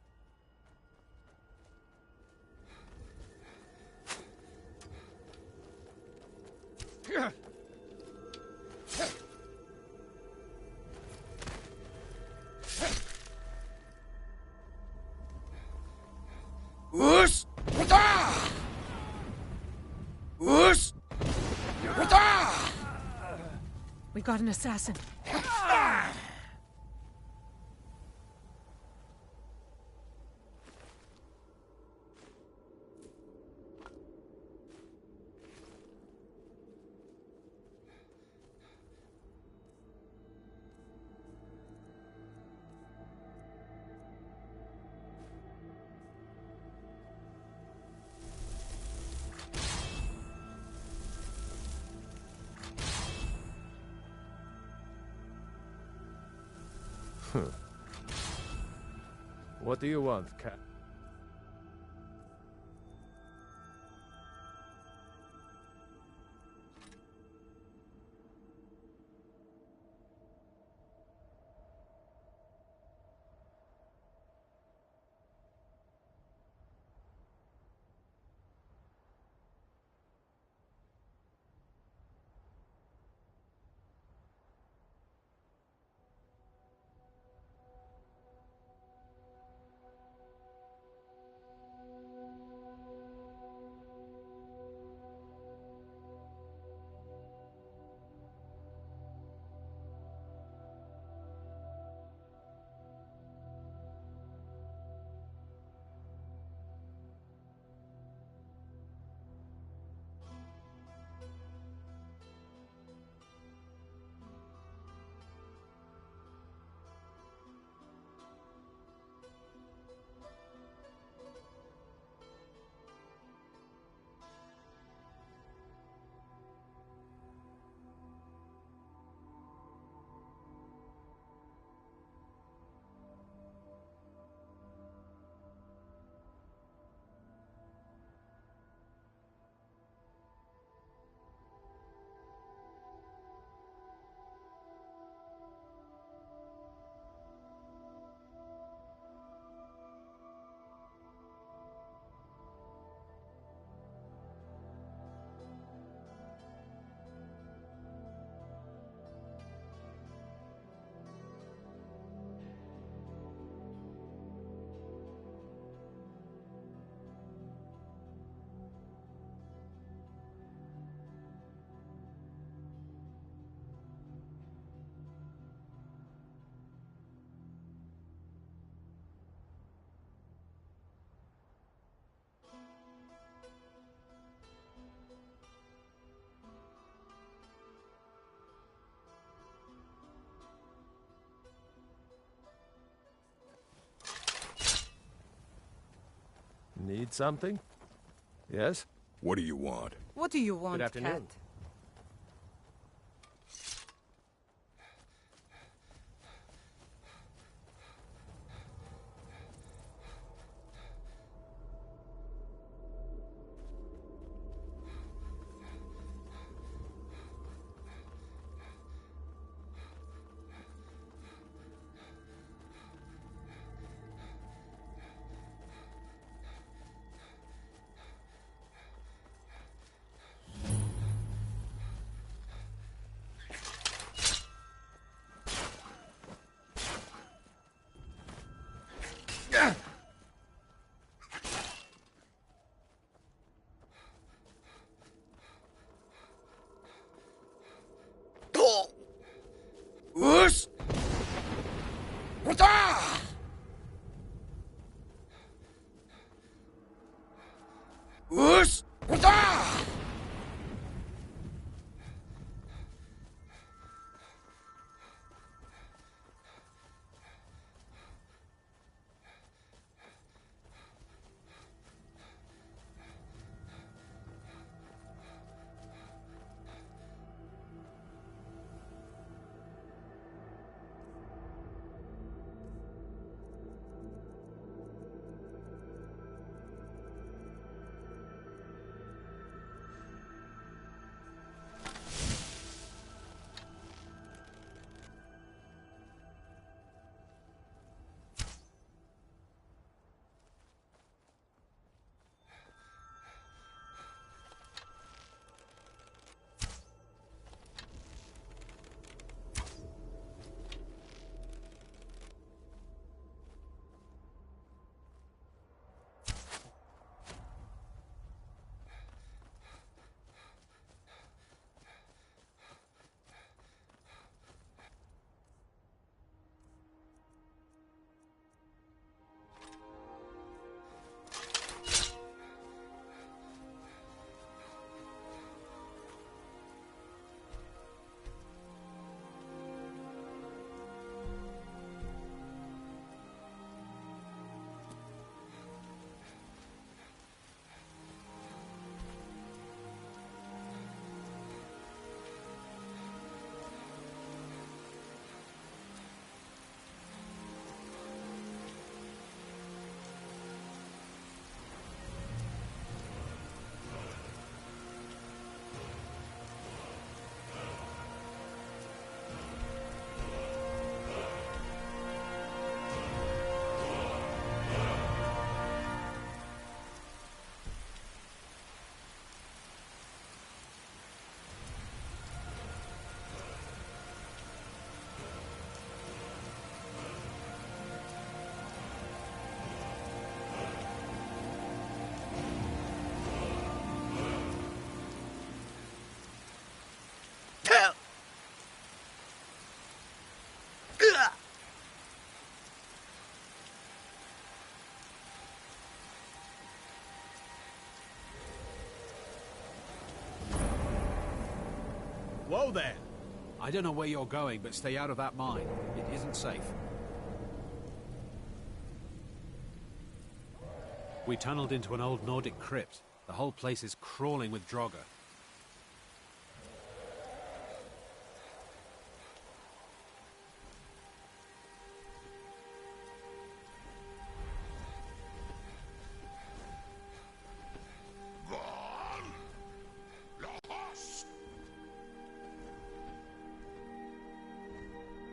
Us! Us! We got an assassin. What do you want, Cat? Need something? Yes? What do you want? What do you want, Good afternoon. Cat? Whoa there! I don't know where you're going, but stay out of that mine. It isn't safe. We tunneled into an old Nordic crypt. The whole place is crawling with Draugr.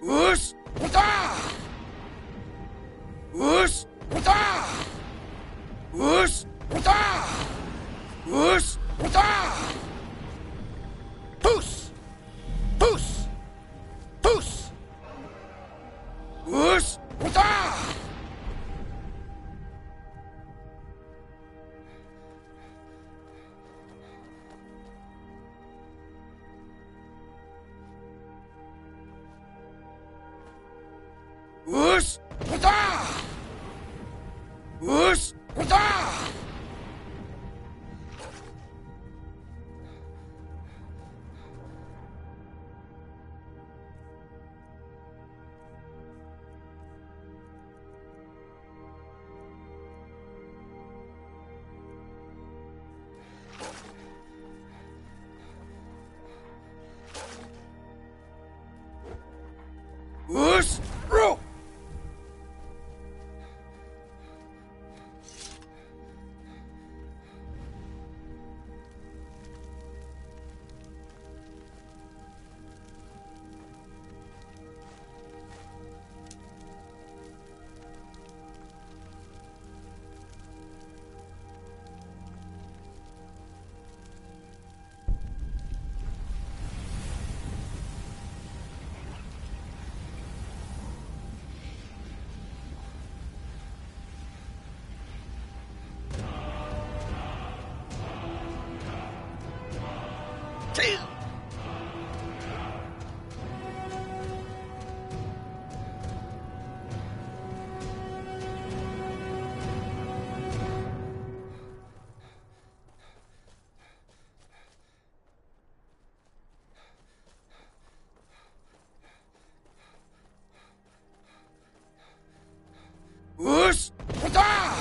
Us! Uta! Us! Uta! Us! Uta! Us! Uta! Puss! Puss! Puss! Us! Uta! Us! Uta! Us! Uta! Us! Row! Us! Uta!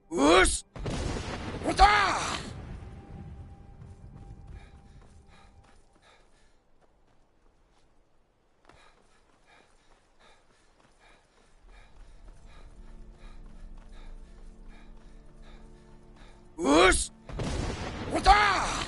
Us! Uta! Us! Uta!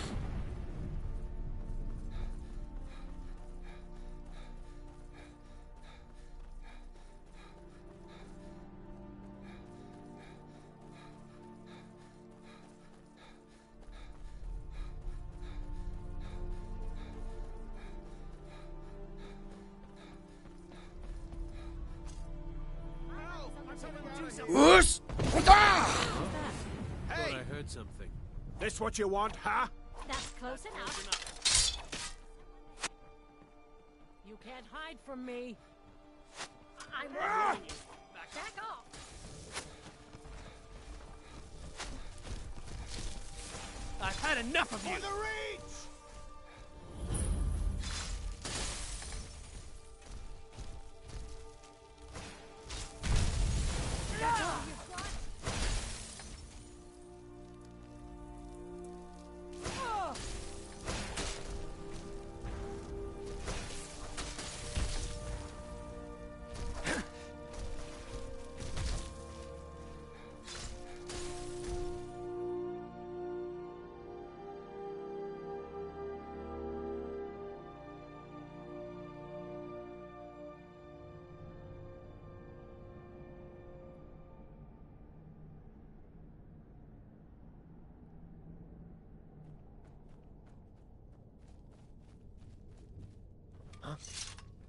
Us! Uta! Hey! I heard something. This what you want, huh? That's close enough. You can't hide from me. I'm Ah! warning you. Back off. I've had enough of you! For the reach!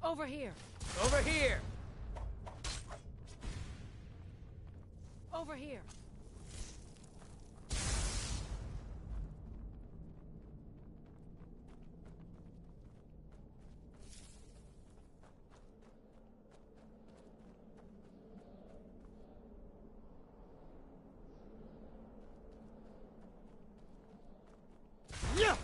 Over here. Over here! Over here. Yeah!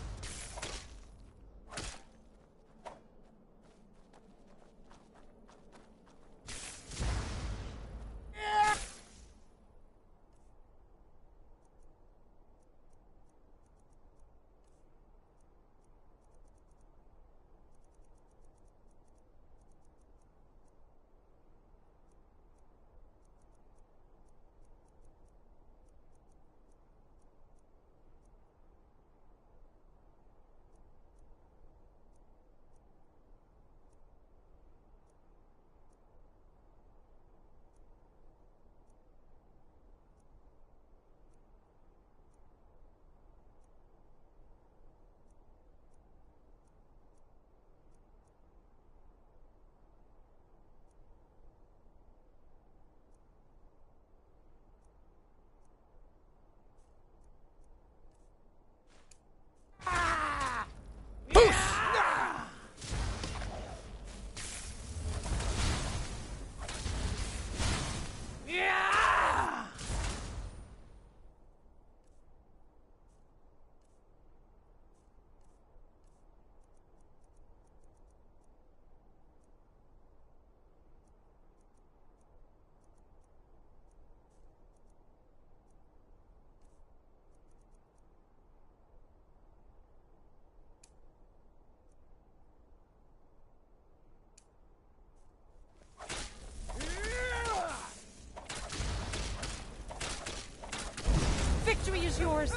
Victory is yours.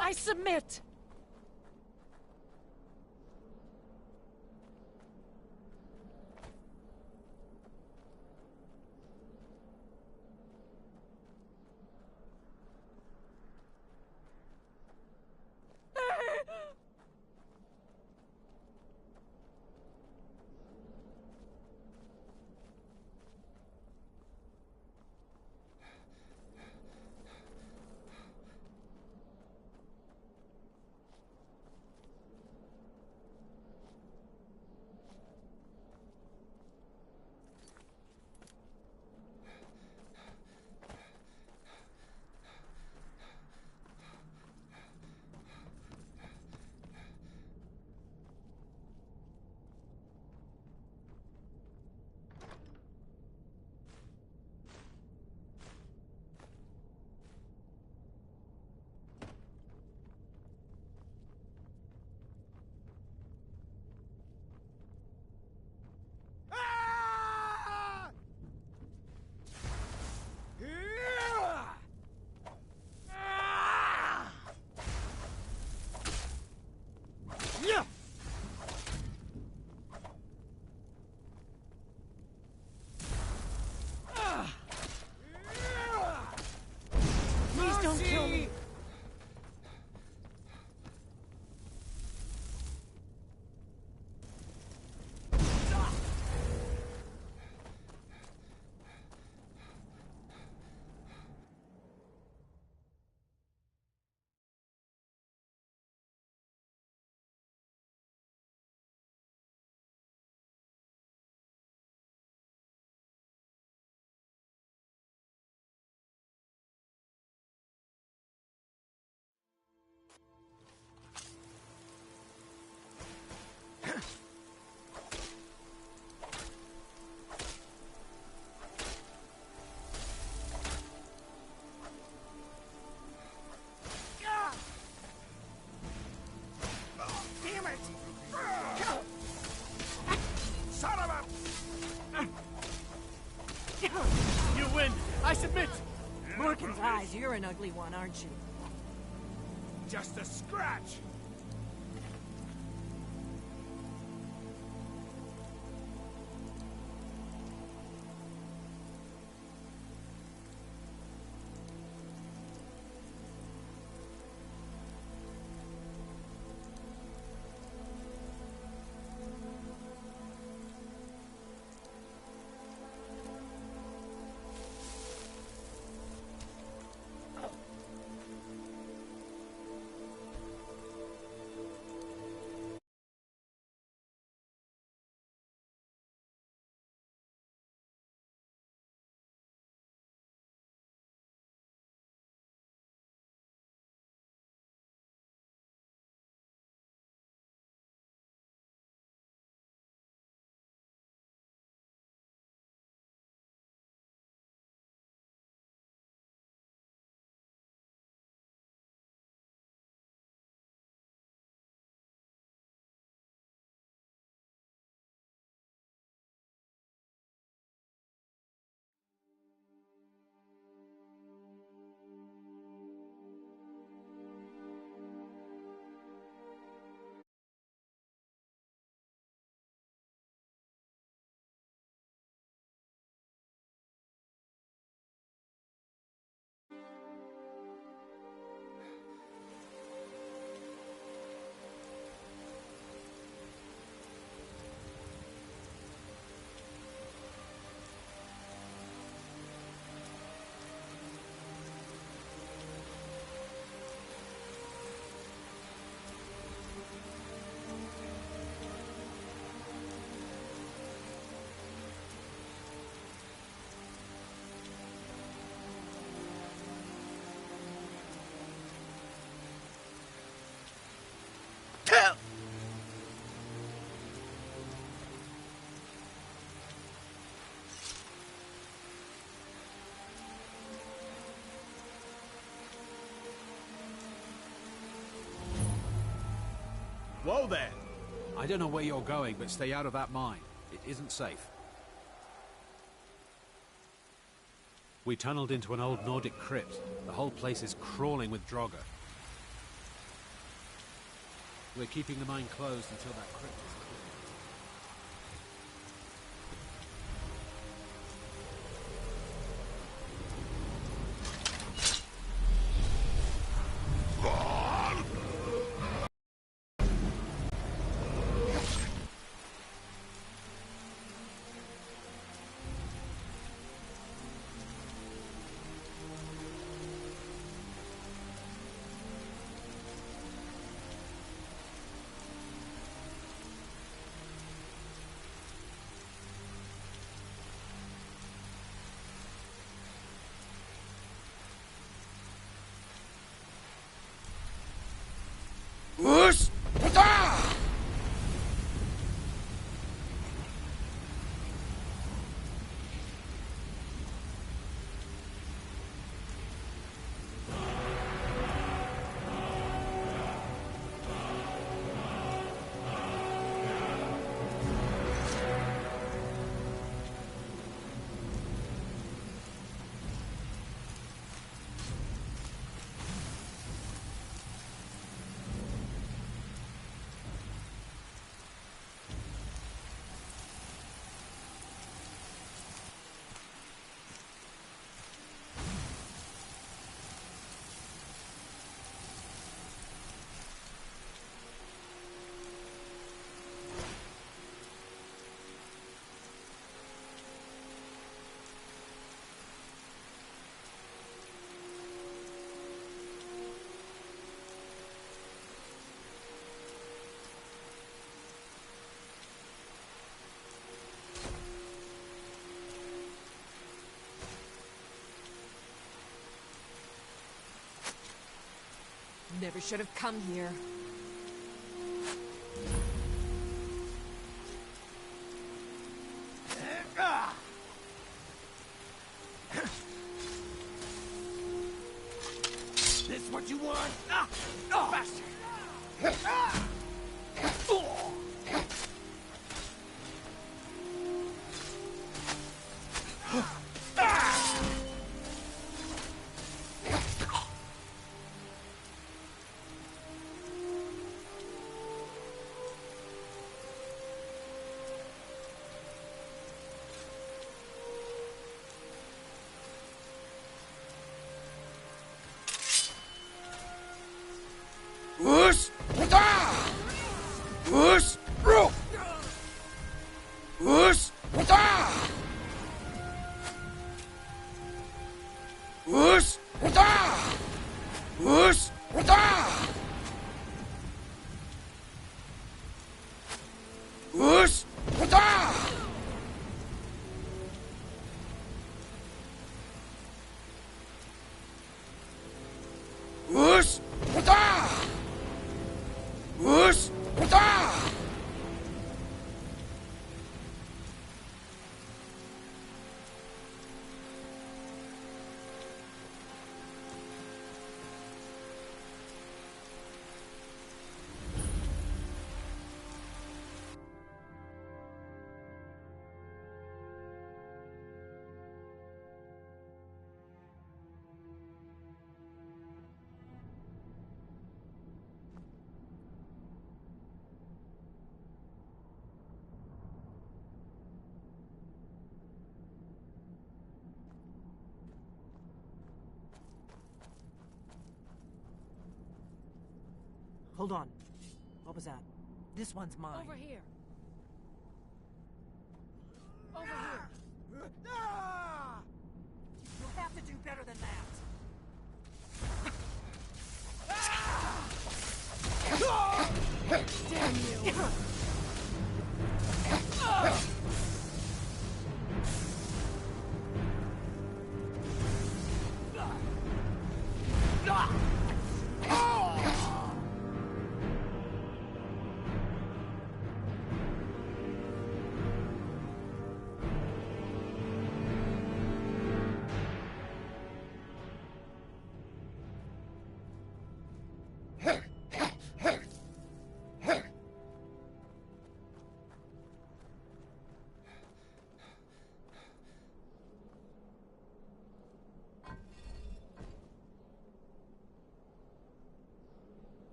I submit. Please don't kill me. Damn it! Son of a... You win! I submit! Morgan's eyes, you're an ugly one, aren't you? Just a scratch! Whoa there! I don't know where you're going, but stay out of that mine. It isn't safe. We tunneled into an old Nordic crypt. The whole place is crawling with Draugr. We're keeping the mine closed until that crypt is cleared. Whoosh! Wata! Never should have come here. This what you want? Faster! Whoosh! Wata! Whoosh! Bro! Whoosh! Wata! Whoosh! Wata! Whoosh! Wata! Whoosh! Wata! Whoosh! Wata! Whoosh! Wata! Hold on. What was that? This one's mine. Over here. Over here. You'll have to do better than that. Damn you!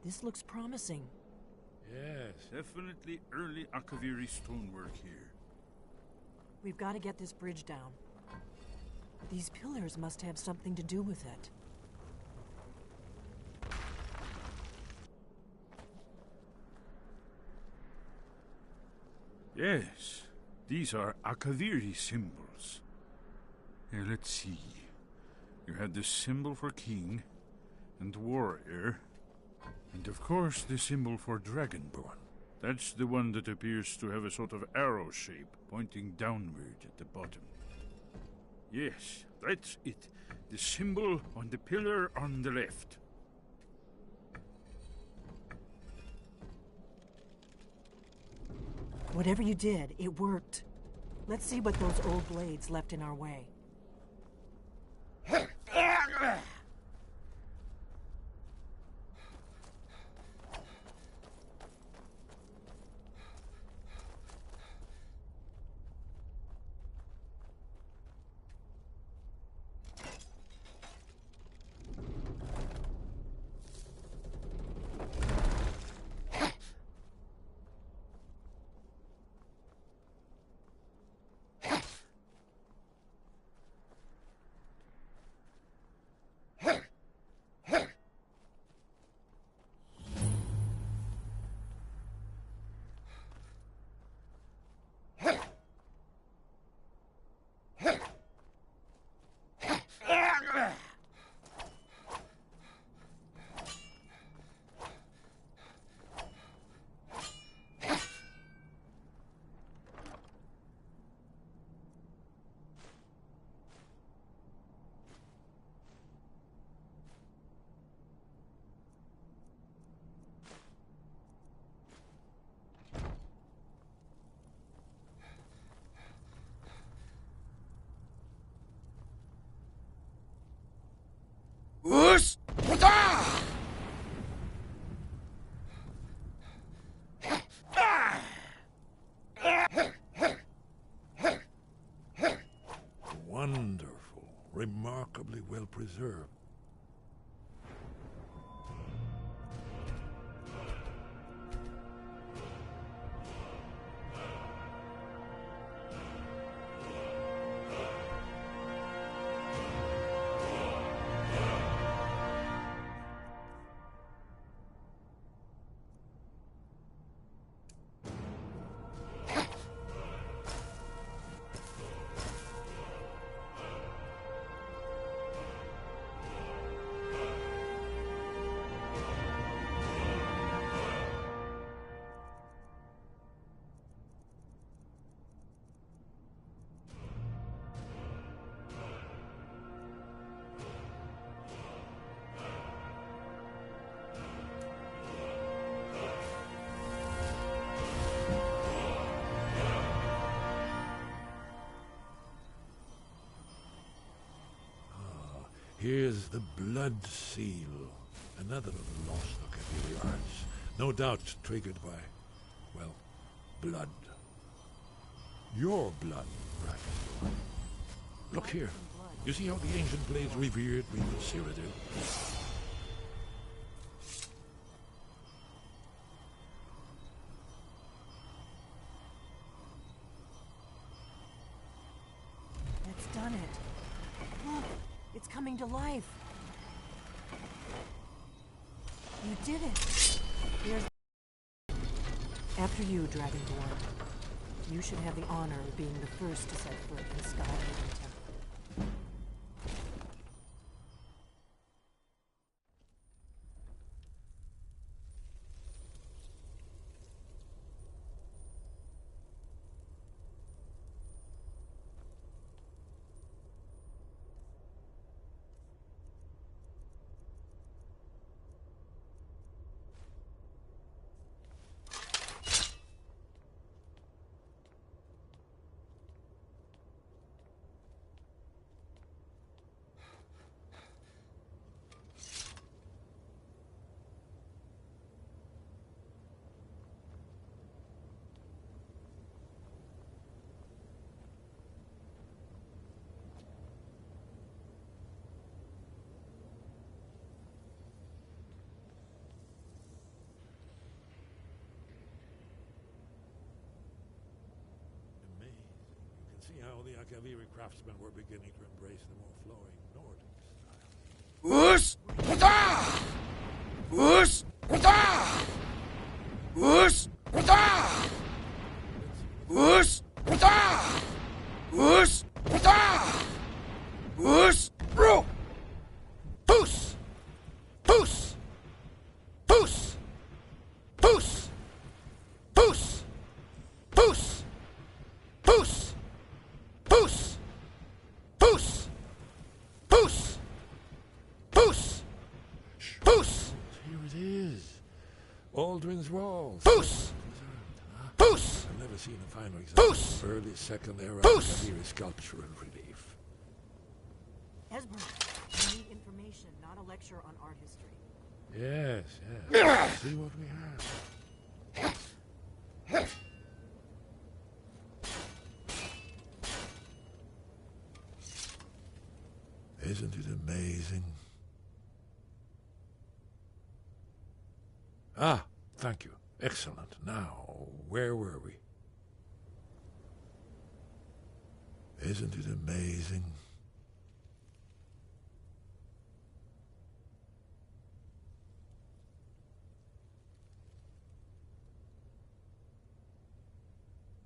This looks promising. Yes, definitely early Akaviri stonework here. We've got to get this bridge down. These pillars must have something to do with it. Yes, these are Akaviri symbols. Here, let's see. You had the symbol for king and warrior, and of course the symbol for dragonborn. That's the one that appears to have a sort of arrow shape pointing downward at the bottom. Yes, that's it. The symbol on the pillar on the left. Whatever you did, it worked. Let's see what those old blades left in our way. Whoosh! Wata! Wonderful. Remarkably well preserved. Here's the blood seal. Another of the lost Akaviri arts. No doubt triggered by, well, blood. Your blood, Dragonborn. Look here. You see how the ancient blades revered me with Cyrodiil? That's done it. Look, it's coming to life. You did it. Here's... After you, Dragonborn. You should have the honor of being the first to set foot in Skyrim Temple. see how the Akaviri craftsmen were beginning to embrace the more flowing Nordic style. Whoosh! Wada! Whoosh! Wada! Whoosh! Wada! Whoosh! Wada! Whoosh! Wada! Whoosh! Bro! Poos! Poos! Poos! Poos! Poos! Poos! Poos! Poos! Poos! Poos! Poos! Poos! Here it is. Aldrin's walls. Poos! Poos! I've never seen a finer example Poos! of early Second Era Poos! Akaviri sculpture and relief. Esbern, I need information, not a lecture on art history. Yes, yes. Let's see what we have. Isn't it amazing? Ah, thank you. Excellent. Now, where were we? Isn't it amazing?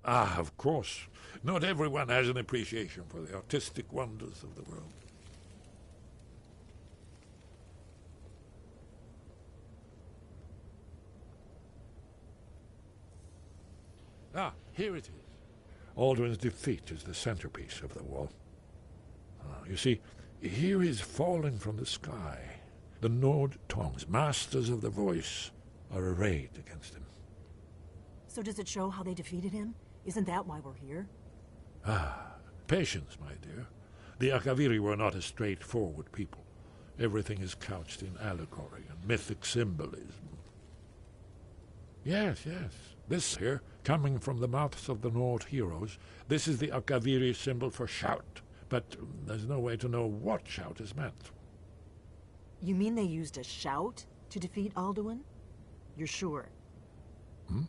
Ah, of course. Not everyone has an appreciation for the artistic wonders of the world. Ah, here it is. Aldrin's defeat is the centerpiece of the wall. You see, here he's fallen from the sky. The Nord tongues, masters of the voice, are arrayed against him. So does it show how they defeated him? Isn't that why we're here? Ah, patience, my dear. The Akaviri were not a straightforward people. Everything is couched in allegory and mythic symbolism. Yes, yes. This here, coming from the mouths of the Nord heroes, this is the Akaviri symbol for shout. But there's no way to know what shout is meant. You mean they used a shout to defeat Alduin? You're sure? Hmm?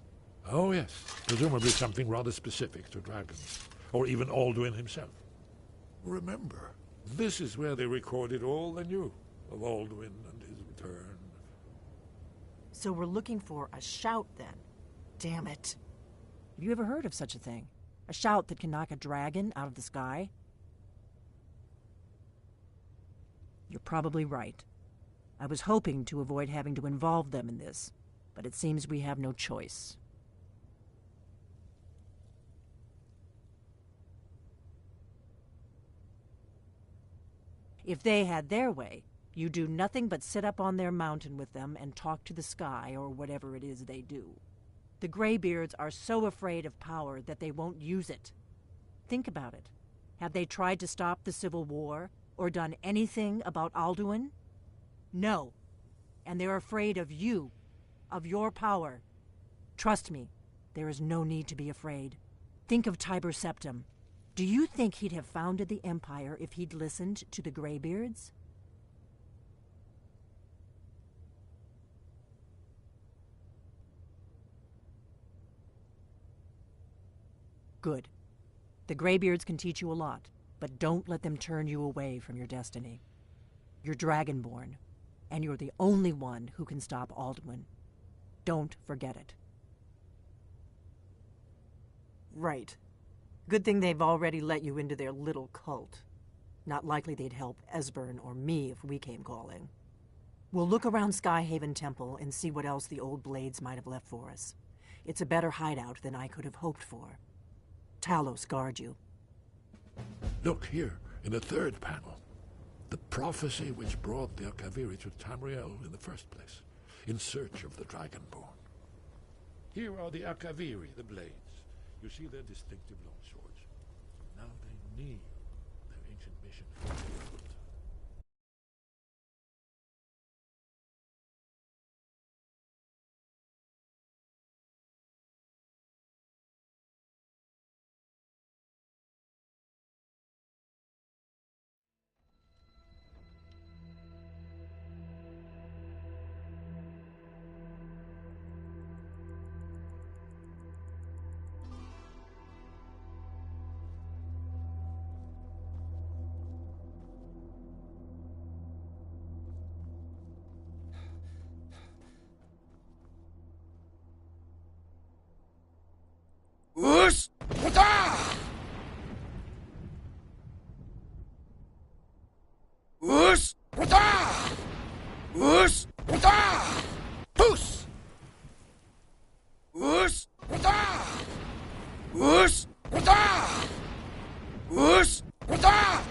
Oh, yes. Presumably something rather specific to dragons, or even Alduin himself. Remember, this is where they recorded all they knew of Alduin and his return. So we're looking for a shout, then? Damn it. Have you ever heard of such a thing? A shout that can knock a dragon out of the sky? You're probably right. I was hoping to avoid having to involve them in this, but it seems we have no choice. If they had their way, you do nothing but sit up on their mountain with them and talk to the sky or whatever it is they do. The Greybeards are so afraid of power that they won't use it. Think about it. Have they tried to stop the Civil War or done anything about Alduin? No. And they're afraid of you, of your power. Trust me, there is no need to be afraid. Think of Tiber Septim. Do you think he'd have founded the Empire if he'd listened to the Greybeards? Good. The Greybeards can teach you a lot, but don't let them turn you away from your destiny. You're Dragonborn, and you're the only one who can stop Alduin. Don't forget it. Right. Good thing they've already let you into their little cult. Not likely they'd help Esbern or me if we came calling. We'll look around Skyhaven Temple and see what else the old blades might have left for us. It's a better hideout than I could have hoped for. Talos guard you. Look here, in the third panel. The prophecy which brought the Akaviri to Tamriel in the first place, in search of the Dragonborn. Here are the Akaviri, the blades. You see their distinctive longswords. Now they kneel their ancient mission fulfilled. Us! Wata! Us! Wata! Us! Wata! Puss! Us! Wata! Us! Wata! Us! Wata!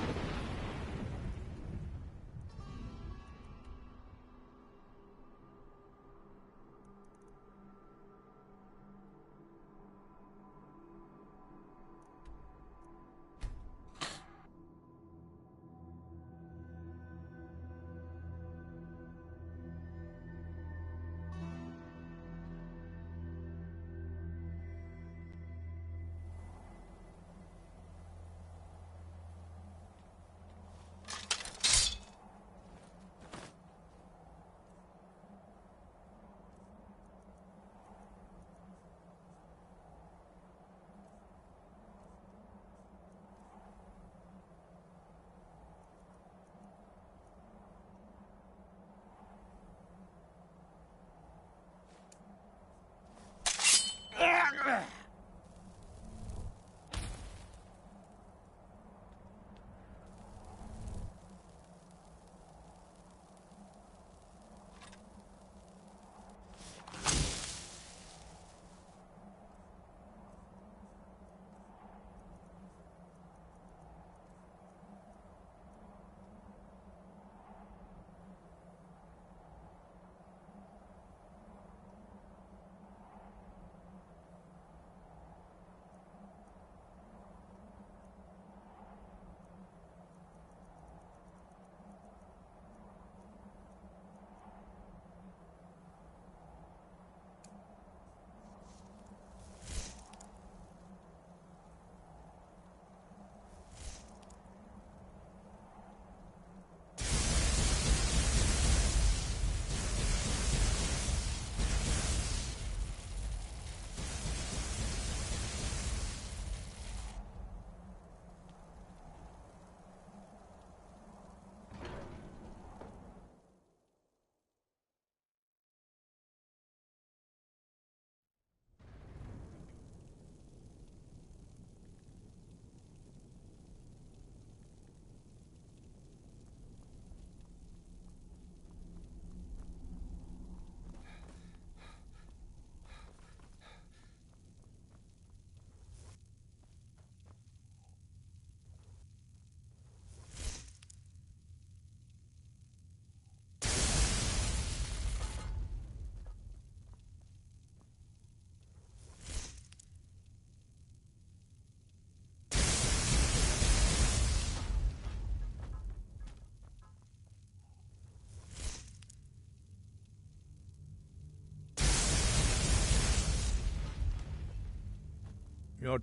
Your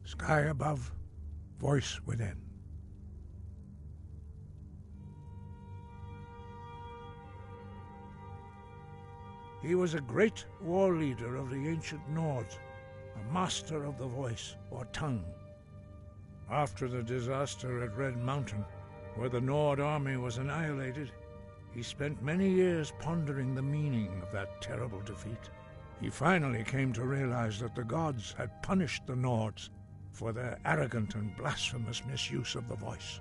sky above, voice within. He was a great war leader of the ancient Nords, a master of the voice, or tongue. After the disaster at Red Mountain, where the Nord army was annihilated, he spent many years pondering the meaning of that terrible defeat. He finally came to realize that the gods had punished the Nords for their arrogant and blasphemous misuse of the voice.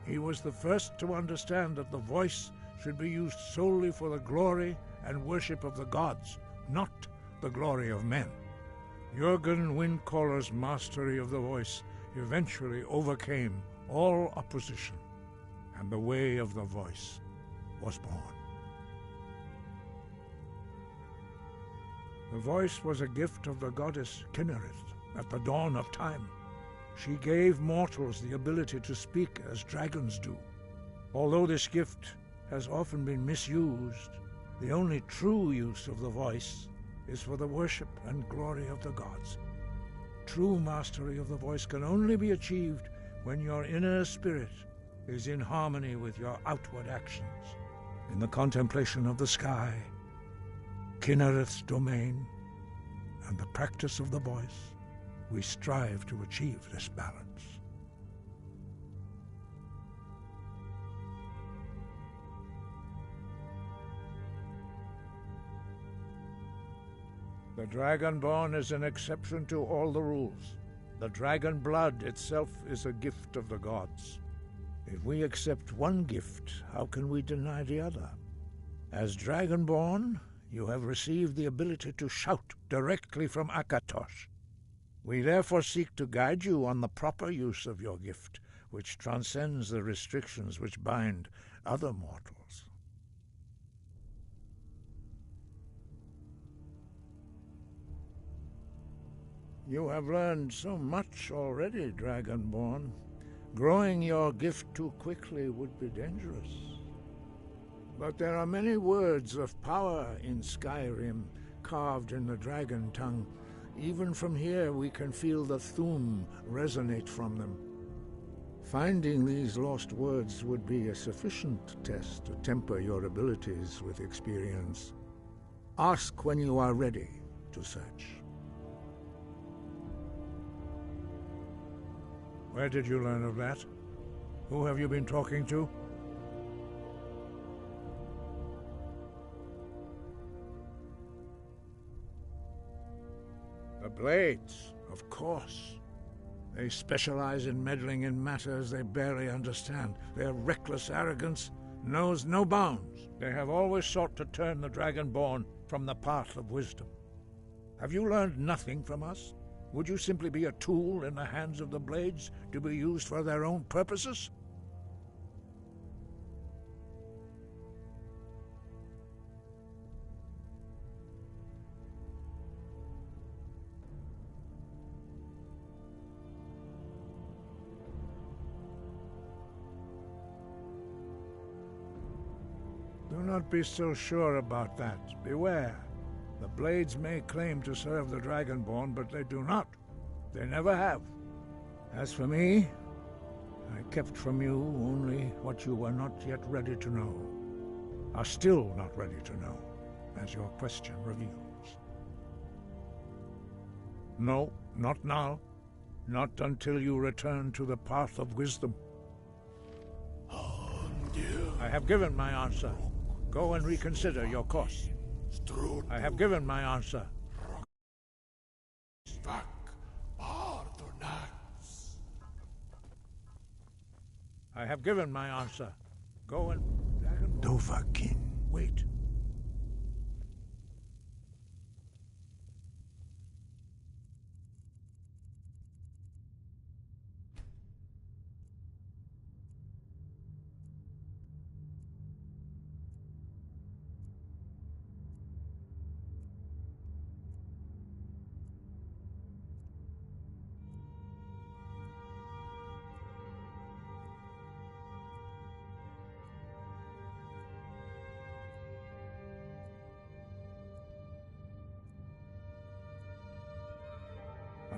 He was the first to understand that the voice should be used solely for the glory and worship of the gods, not the glory of men. Jürgen Windcaller's mastery of the voice eventually overcame all opposition, and the way of the voice was born. The voice was a gift of the goddess Kinnereth at the dawn of time. She gave mortals the ability to speak as dragons do. Although this gift has often been misused, the only true use of the voice is for the worship and glory of the gods. True mastery of the voice can only be achieved when your inner spirit is in harmony with your outward actions. In the contemplation of the sky, Kinnereth's domain, and the practice of the voice, we strive to achieve this balance. The Dragonborn is an exception to all the rules. The dragon blood itself is a gift of the gods. If we accept one gift, how can we deny the other? As Dragonborn, you have received the ability to shout directly from Akatosh. We therefore seek to guide you on the proper use of your gift, which transcends the restrictions which bind other mortals. You have learned so much already, Dragonborn. Growing your gift too quickly would be dangerous. But there are many words of power in Skyrim, carved in the dragon tongue. Even from here we can feel the Thum resonate from them. Finding these lost words would be a sufficient test to temper your abilities with experience. Ask when you are ready to search. Where did you learn of that? Who have you been talking to? The Blades, of course. They specialize in meddling in matters they barely understand. Their reckless arrogance knows no bounds. They have always sought to turn the Dragonborn from the path of wisdom. Have you learned nothing from us? Would you simply be a tool in the hands of the Blades to be used for their own purposes? Do not be so sure about that. Beware. The Blades may claim to serve the Dragonborn, but they do not. They never have. As for me, I kept from you only what you were not yet ready to know. Are still not ready to know, as your question reveals. No, not now. Not until you return to the path of wisdom. I have given my answer. Go and reconsider your course. I have given my answer. I have given my answer. Go and... Dovahkiin. Wait.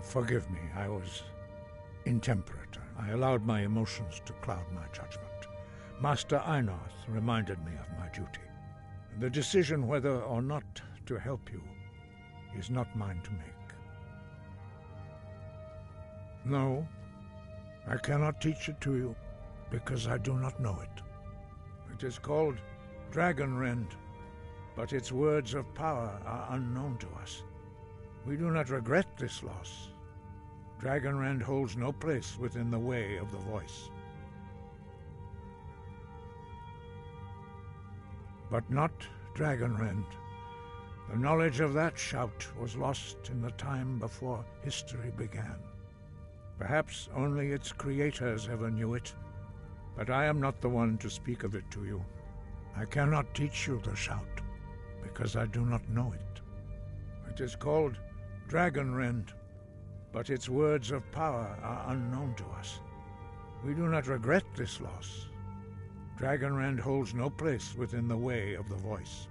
Forgive me, I was intemperate. I allowed my emotions to cloud my judgment. Master Einarth reminded me of my duty. The decision whether or not to help you is not mine to make. No, I cannot teach it to you, because I do not know it. It is called Dragonrend, but its words of power are unknown to us. We do not regret this loss. Dragonrend holds no place within the way of the voice. But not Dragonrend. The knowledge of that shout was lost in the time before history began. Perhaps only its creators ever knew it, but I am not the one to speak of it to you. I cannot teach you the shout, because I do not know it. It is called Dragonrend, but its words of power are unknown to us. We do not regret this loss. Dragonrend holds no place within the way of the voice.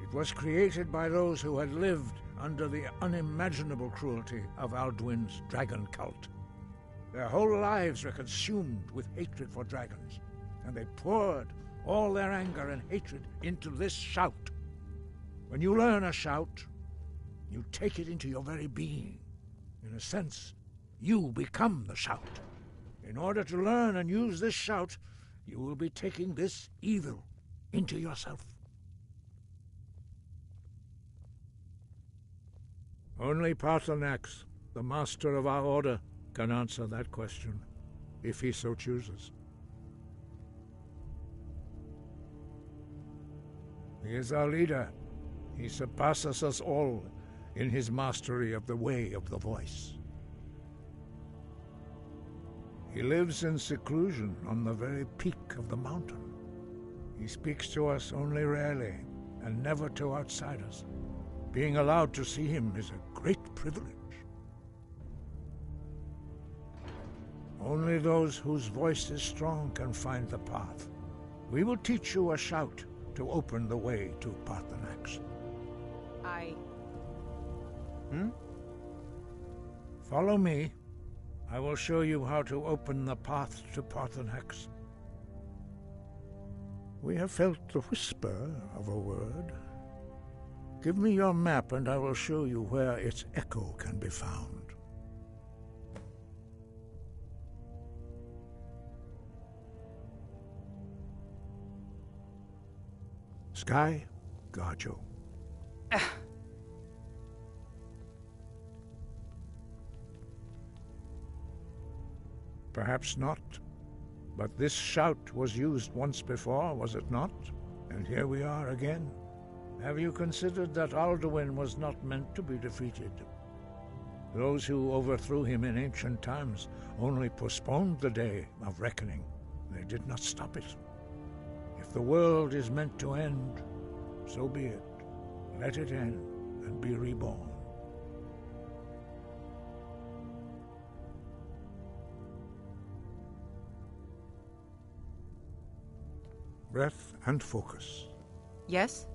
It was created by those who had lived under the unimaginable cruelty of Alduin's dragon cult. Their whole lives were consumed with hatred for dragons, and they poured all their anger and hatred into this shout. When you learn a shout, you take it into your very being. In a sense, you become the shout. In order to learn and use this shout, you will be taking this evil into yourself. Only Paarthurnax, the master of our order, can answer that question, if he so chooses. He is our leader. He surpasses us all in his mastery of the way of the voice. He lives in seclusion on the very peak of the mountain. He speaks to us only rarely, and never to outsiders. Being allowed to see him is a great privilege. Only those whose voice is strong can find the path. We will teach you a shout to open the way to Paarthurnax. Follow me. I will show you how to open the path to Paarthurnax. We have felt the whisper of a word. Give me your map and I will show you where its echo can be found. Sky, guard you. Perhaps not, but this shout was used once before, was it not? And here we are again. Have you considered that Alduin was not meant to be defeated? Those who overthrew him in ancient times only postponed the day of reckoning. They did not stop it. If the world is meant to end, so be it. Let it end and be reborn. Breath and focus. Yes?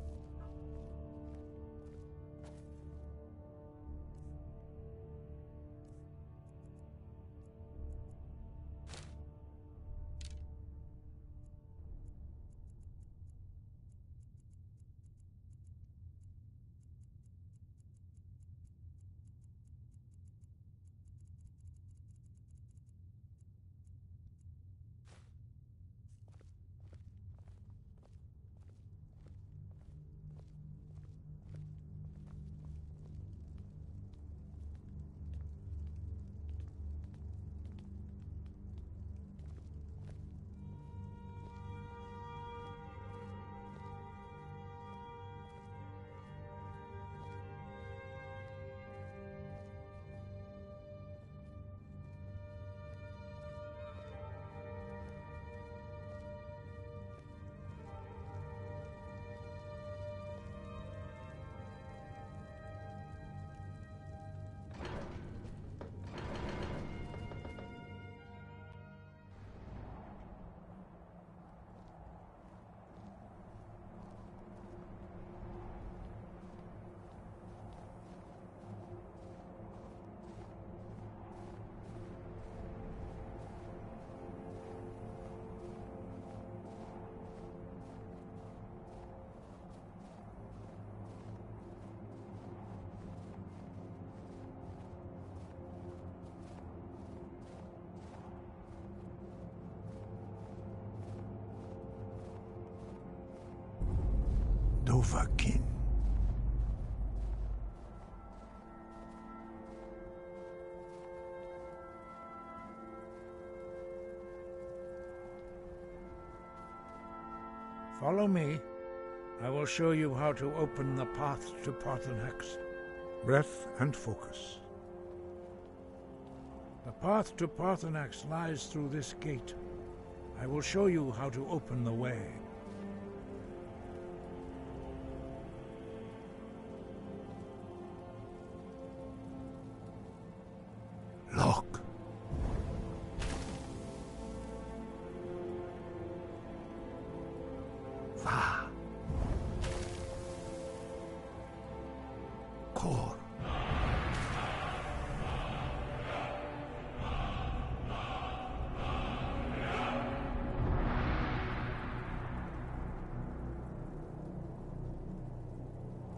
Dovahkiin. Follow me. I will show you how to open the path to Paarthurnax. Breath and focus. The path to Paarthurnax lies through this gate. I will show you how to open the way. Look. Va. Kor.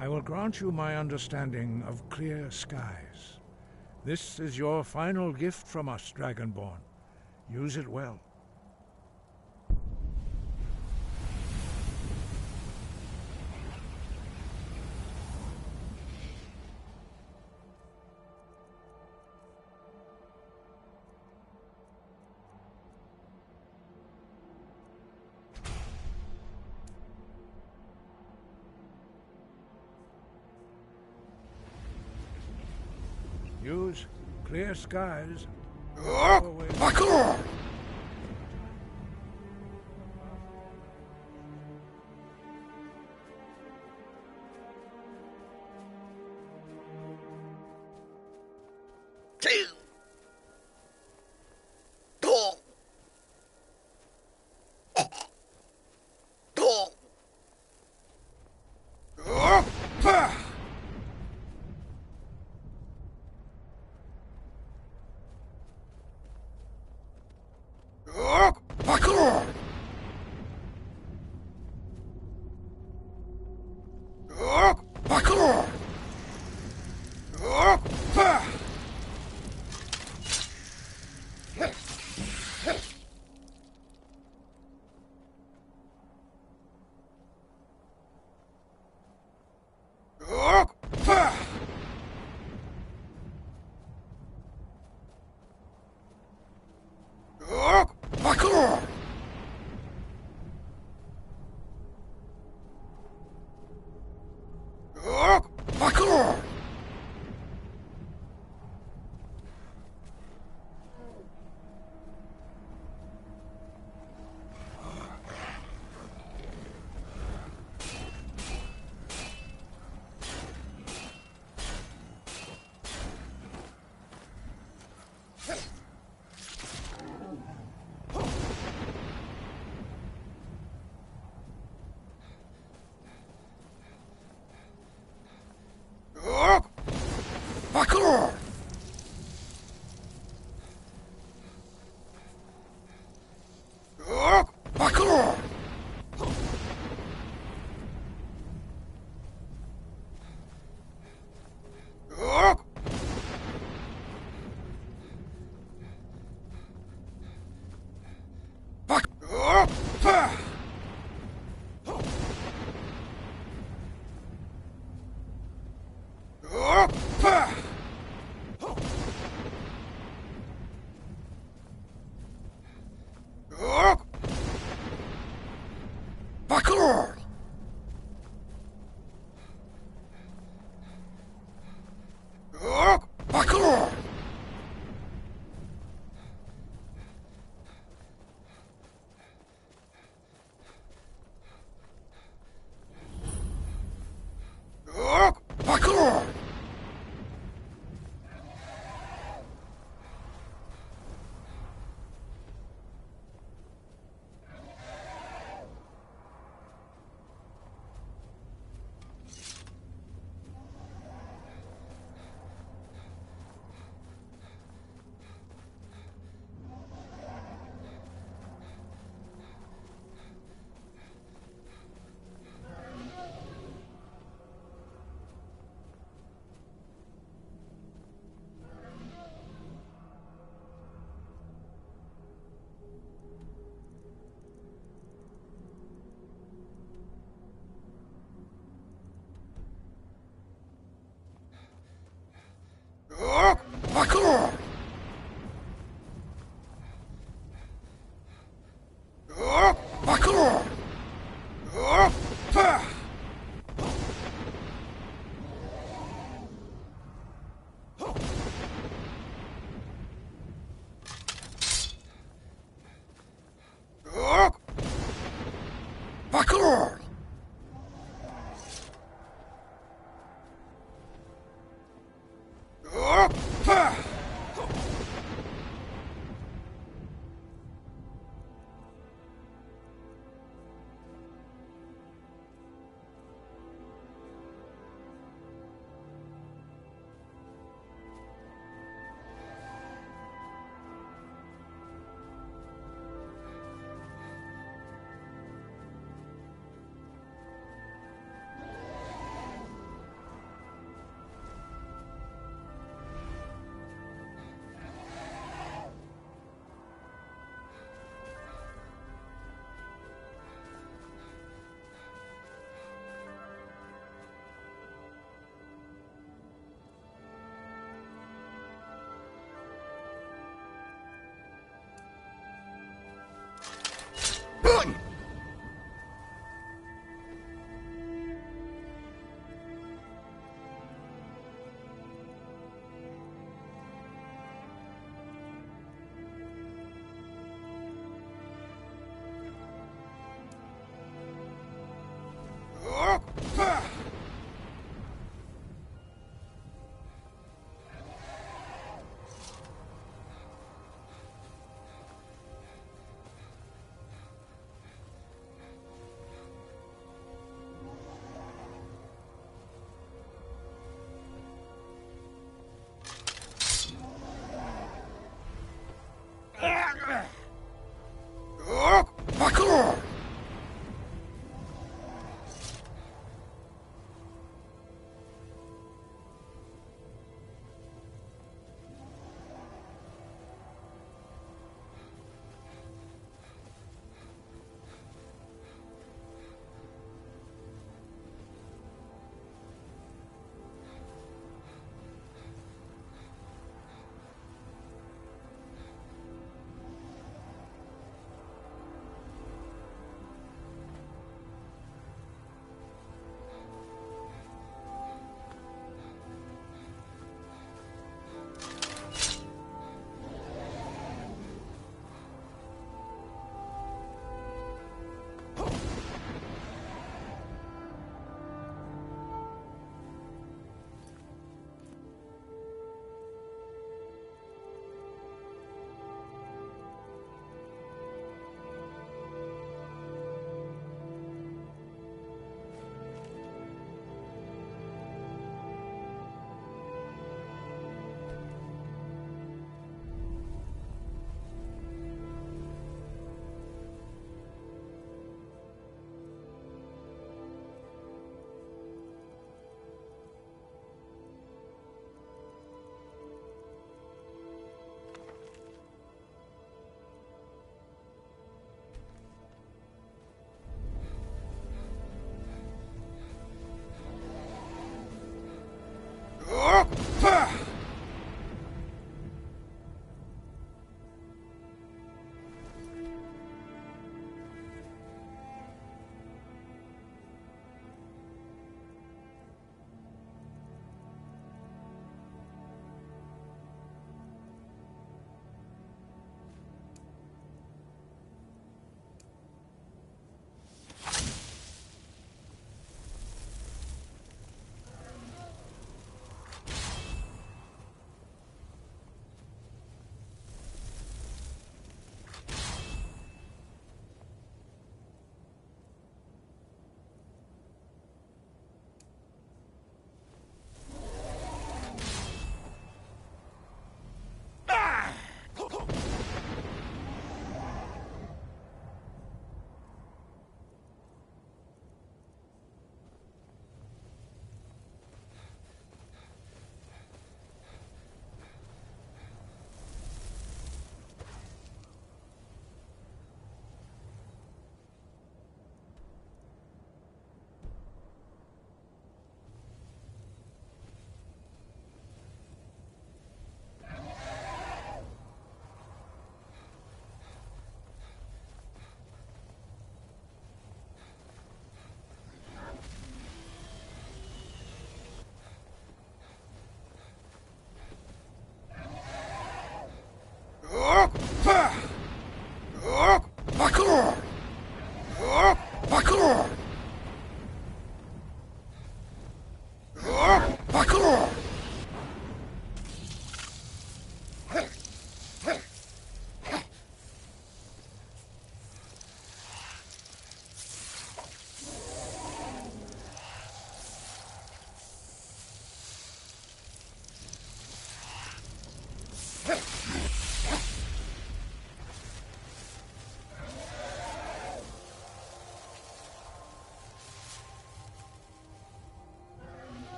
I will grant you my understanding of clear skies. This is your final gift from us, Dragonborn. Use it well. Use clear skies. Parkour!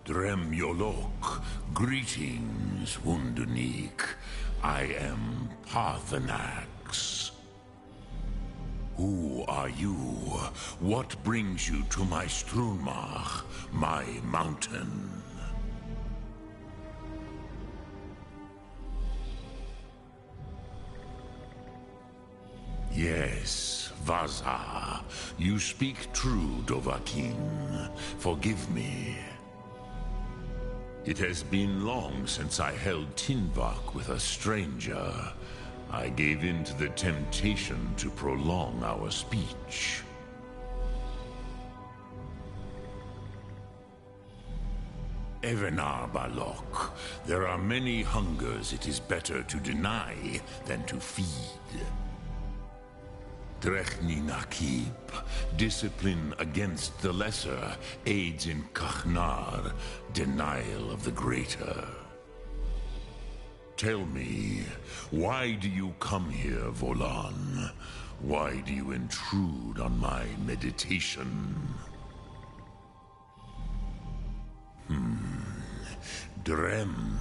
Drem Yolok, greetings, Wundernik. I am Parthenax. Who are you? What brings you to my Strunmach, my mountain? Yes, Vaza. You speak true, Dovahkiin. Forgive me. It has been long since I held Tinvak with a stranger. I gave in to the temptation to prolong our speech. Evenar Balok, there are many hungers it is better to deny than to feed. Drechni Nakib, discipline against the lesser, aids in Kachnar, denial of the greater. Tell me, why do you come here, Volan? Why do you intrude on my meditation? Drem,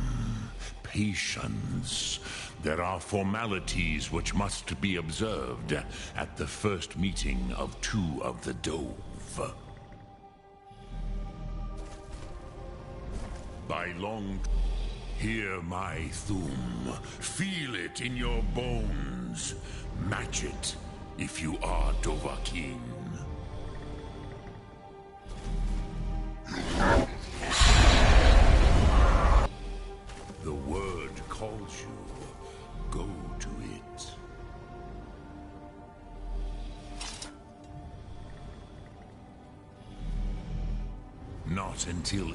patience. There are formalities which must be observed at the first meeting of two of the Dove. By long... Hear my Thum. Feel it in your bones. Match it if you are Dovahkiin. The word calls you. Go to it. Not until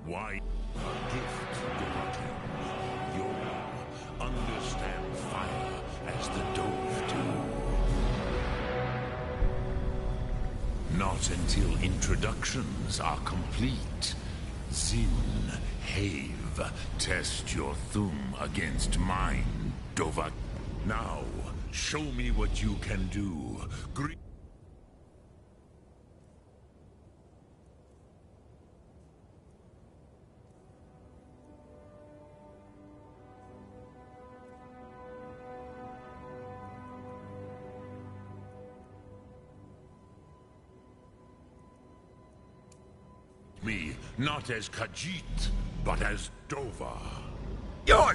Why? A gift, Dovahkiin. You'll understand fire as the Dove do. Not until introductions are complete. Zin, Have, test your Thum against mine, Dovahkiin. Now, show me what you can do. Me, not as Khajiit, but as Dova. Yoy!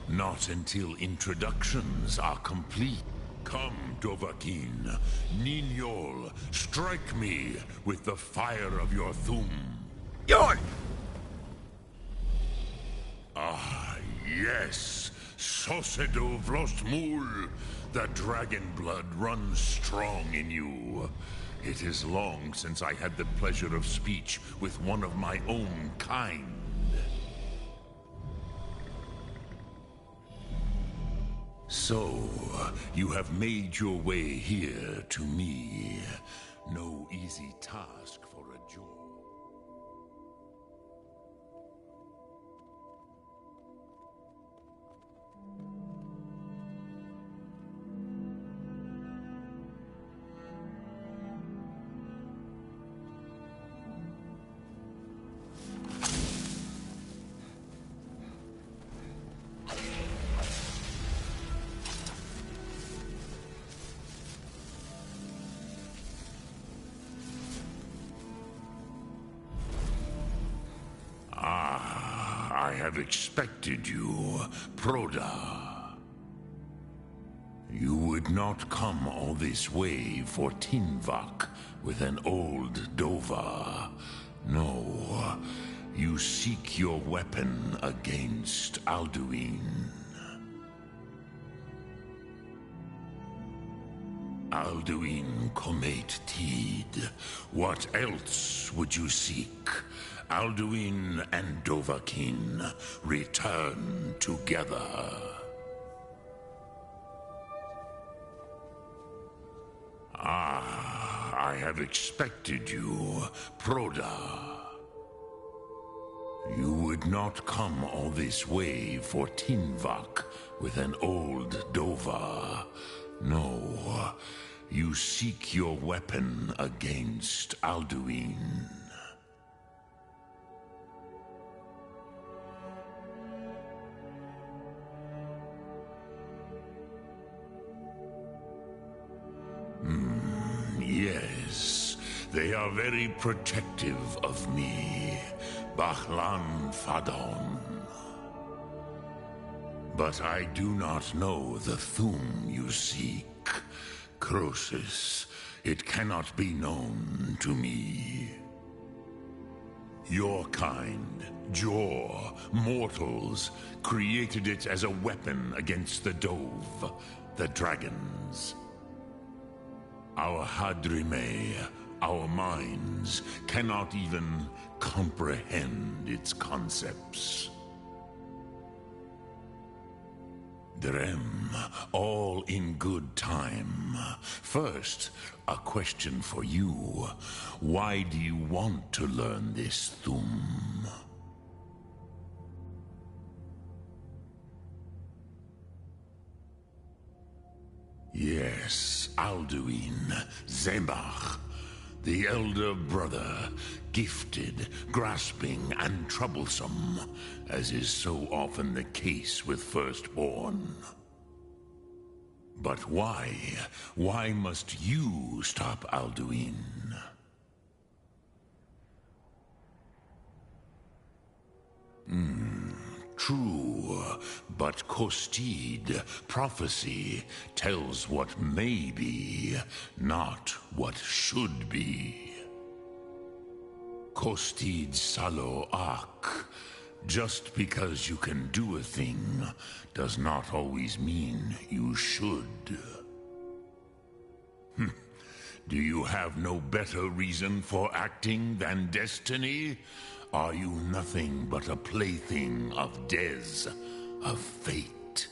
Not until introductions are complete. Come, Dovahkiin. Ninyol, strike me with the fire of your Thum. Yoy! Ah, yes. Sosedo Vlostmul. The dragon blood runs strong in you. It is long since I had the pleasure of speech with one of my own kind. So, you have made your way here to me. No easy task for a Jaw. I have expected you, Proda. You would not come all this way for Tinvak with an old Dova. No, you seek your weapon against Alduin. Alduin Comet Tid. What else would you seek? Alduin and Dovahkiin return together. Ah, I have expected you, Proda. You would not come all this way for Tinvak with an old Dova. No, You seek your weapon against Alduin. Yes, they are very protective of me, Bahlan Fadon. But I do not know the Thum you seek, Croesus. It cannot be known to me. Your kind, Jor, mortals, created it as a weapon against the Dove, the dragons. Our Hadrime, our minds, cannot even comprehend its concepts. Drem, all in good time. First, a question for you. Why do you want to learn this Thum? Yes, Alduin, Zebach, the elder brother, gifted, grasping, and troublesome, as is so often the case with firstborn. But why? Why must you stop Alduin? True, but Kostid, prophecy, tells what may be, not what should be. Kostid Salo Ak. Just because you can do a thing does not always mean you should. Do you have no better reason for acting than destiny? Are you nothing but a plaything of Des, of fate?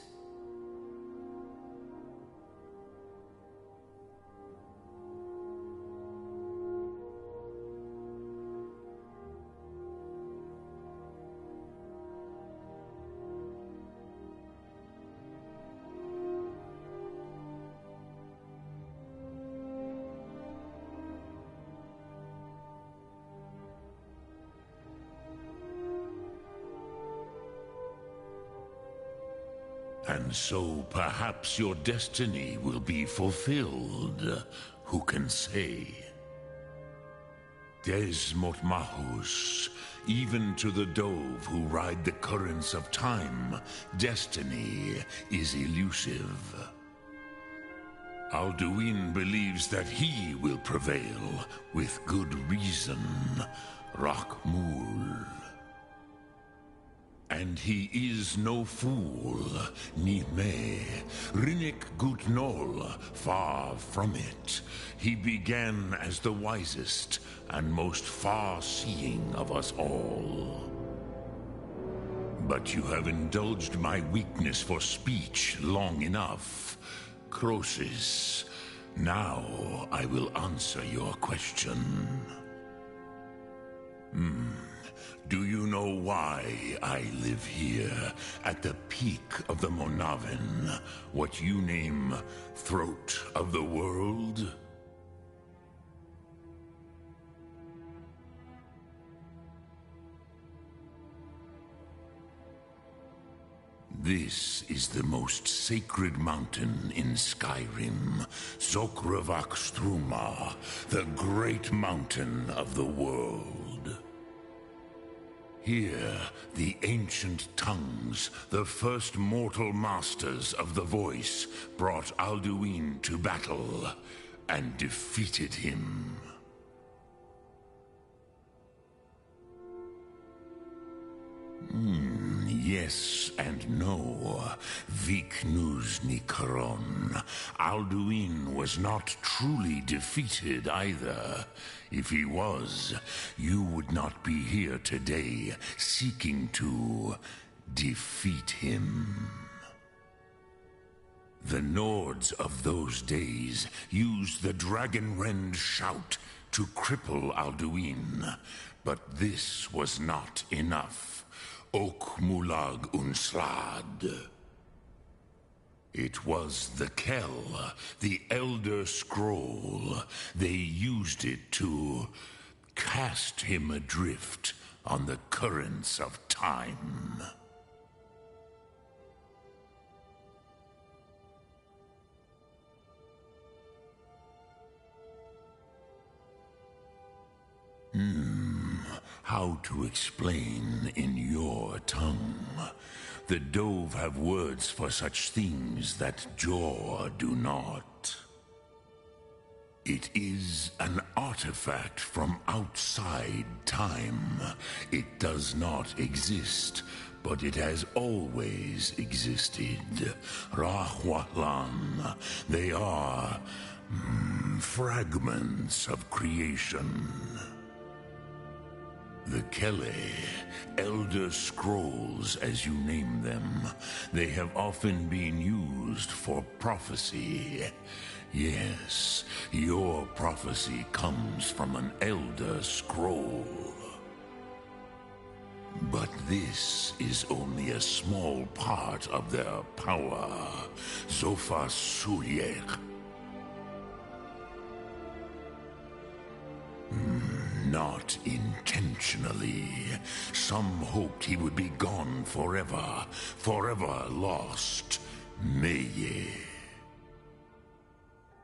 And so perhaps your destiny will be fulfilled. Who can say? Des Motmahus, even to the Dove who ride the currents of time, destiny is elusive. Alduin believes that he will prevail, with good reason. Rakmul. And he is no fool, ni me. Rinnik Gutnol, far from it. He began as the wisest and most far-seeing of us all. But you have indulged my weakness for speech long enough. Croesus, now I will answer your question. Do you know why I live here, at the peak of the Monavin, what you name Throat of the World? This is the most sacred mountain in Skyrim, Zokravak Struma, the great mountain of the world. Here, the ancient tongues, the first mortal masters of the voice, brought Alduin to battle and defeated him. Yes and no. Viknuz Nikron. Alduin was not truly defeated either. If he was, you would not be here today seeking to defeat him. The Nords of those days used the Dragonrend shout to cripple Alduin, but this was not enough. Ok Mulag Unslad. It was the Kell, the Elder Scroll. They used it to cast him adrift on the currents of time. How to explain in your tongue? The Dove have words for such things that Jor do not. It is an artifact from outside time. It does not exist, but it has always existed. Rahwalan. They are fragments of creation. The Kele, Elder Scrolls as you name them, they have often been used for prophecy. Yes, your prophecy comes from an Elder Scroll. But this is only a small part of their power. Zofa Suryek. Not intentionally. Some hoped he would be gone forever, forever lost. Meye.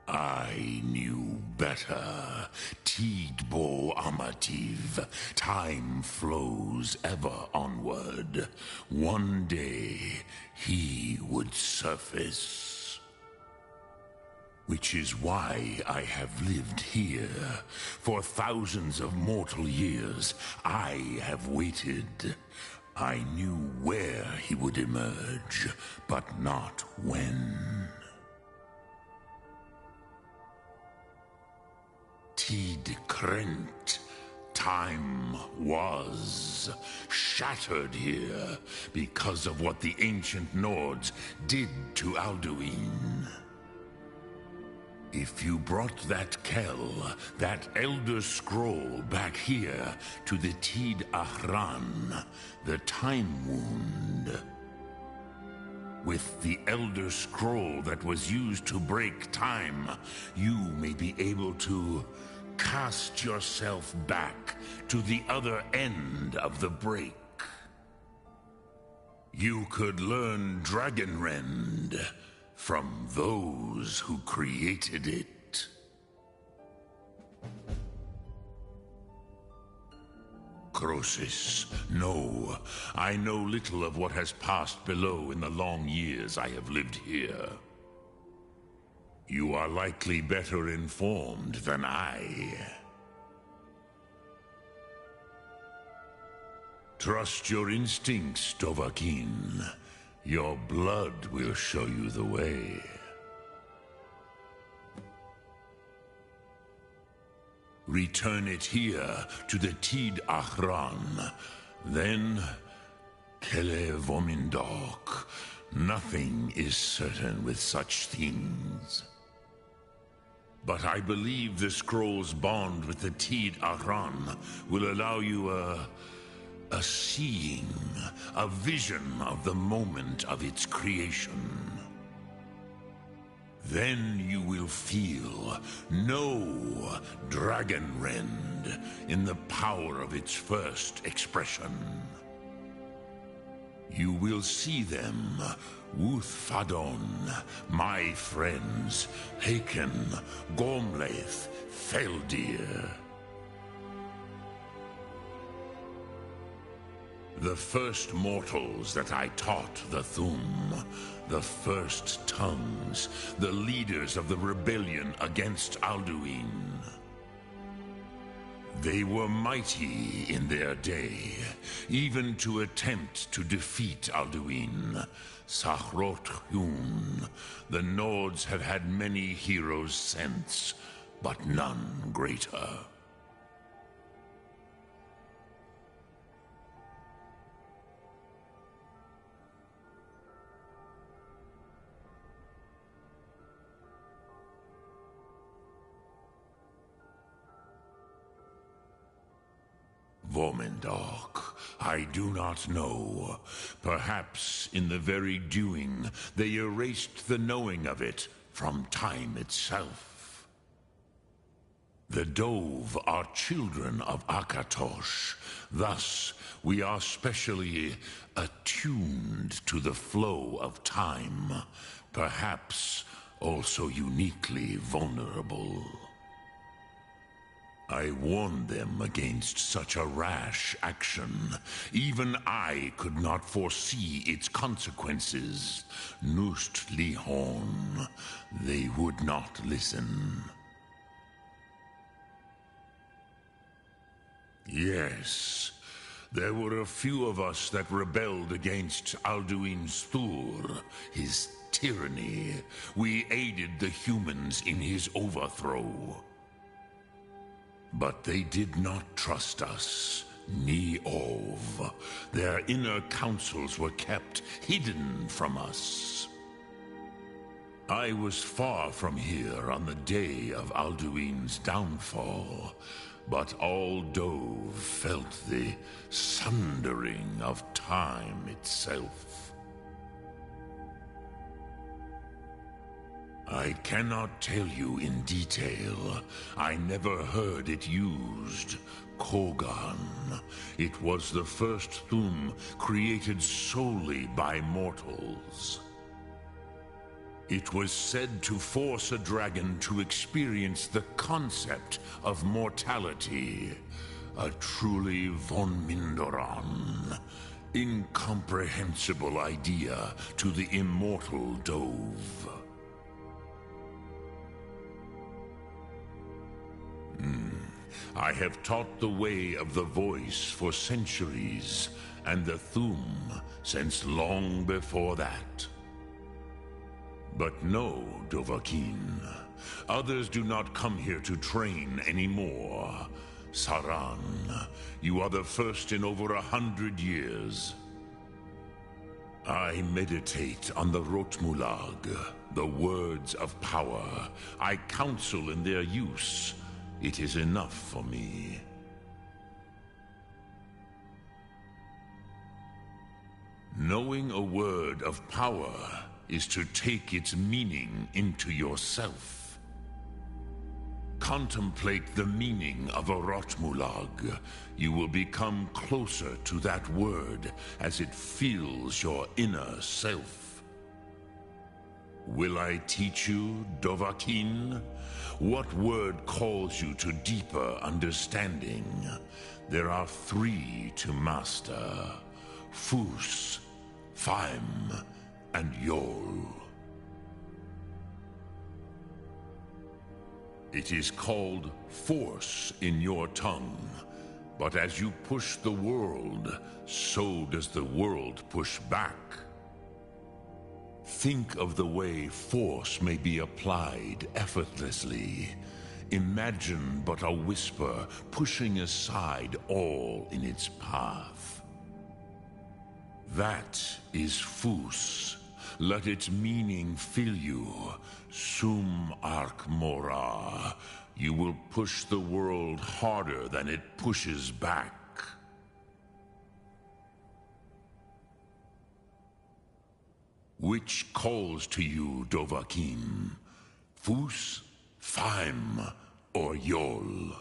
I knew better. Tidbo Amativ. Time flows ever onward. One day, he would surface. Which is why I have lived here. For thousands of mortal years, I have waited. I knew where he would emerge, but not when. Tid Krent. Time was shattered here because of what the ancient Nords did to Alduin. If you brought that Kell, that Elder Scroll back here to the Tid Ahran, the Time Wound, with the Elder Scroll that was used to break time, you may be able to cast yourself back to the other end of the break. You could learn Dragonrend from those who created it. Croesus, no. I know little of what has passed below in the long years I have lived here. You are likely better informed than I. Trust your instincts, Dovahkiin. Your blood will show you the way. Return it here to the Tid Ahran. Then, Kele Vomindok. Nothing is certain with such things. But I believe the scroll's bond with the Tid Ahran will allow you a seeing, a vision of the moment of its creation. Then you will feel, know Dragonrend in the power of its first expression. You will see them, Wuthfadon, my friends, Haken, Gormlaith, Feldir. The first mortals that I taught the Thum, the first tongues, the leaders of the rebellion against Alduin. They were mighty in their day, even to attempt to defeat Alduin. Sahrot Hyun, the Nords have had many heroes since, but none greater. Vomindok, I do not know. Perhaps in the very doing, they erased the knowing of it from time itself. The Dove are children of Akatosh. Thus, we are specially attuned to the flow of time. Perhaps also uniquely vulnerable. I warned them against such a rash action. Even I could not foresee its consequences. Nust Lihon, they would not listen. Yes, there were a few of us that rebelled against Alduin Stur, his tyranny. We aided the humans in his overthrow. But they did not trust us, ni Ov. Their inner counsels were kept hidden from us. I was far from here on the day of Alduin's downfall, but all Dove felt the sundering of time itself. I cannot tell you in detail. I never heard it used. Kogan. It was the first Thum created solely by mortals. It was said to force a dragon to experience the concept of mortality. A truly von Mindoran. Incomprehensible idea to the immortal Dove. I have taught the way of the voice for centuries, and the Thum since long before that. But no, Dovahkiin. Others do not come here to train anymore. Saran, you are the first in over 100 years. I meditate on the Rotmulag, the words of power. I counsel in their use. It is enough for me. Knowing a word of power is to take its meaning into yourself. Contemplate the meaning of a Rotmulag. You will become closer to that word as it fills your inner self. Will I teach you, Dovahkiin? What word calls you to deeper understanding? There are 3 to master. Fus, Faim, and Yol. It is called force in your tongue. But as you push the world, so does the world push back. Think of the way force may be applied effortlessly. Imagine but a whisper pushing aside all in its path. That is Fus. Let its meaning fill you. Sum Ark Mora. You will push the world harder than it pushes back. Which calls to you, Dovahkiin? Fus, Faim, or Yol?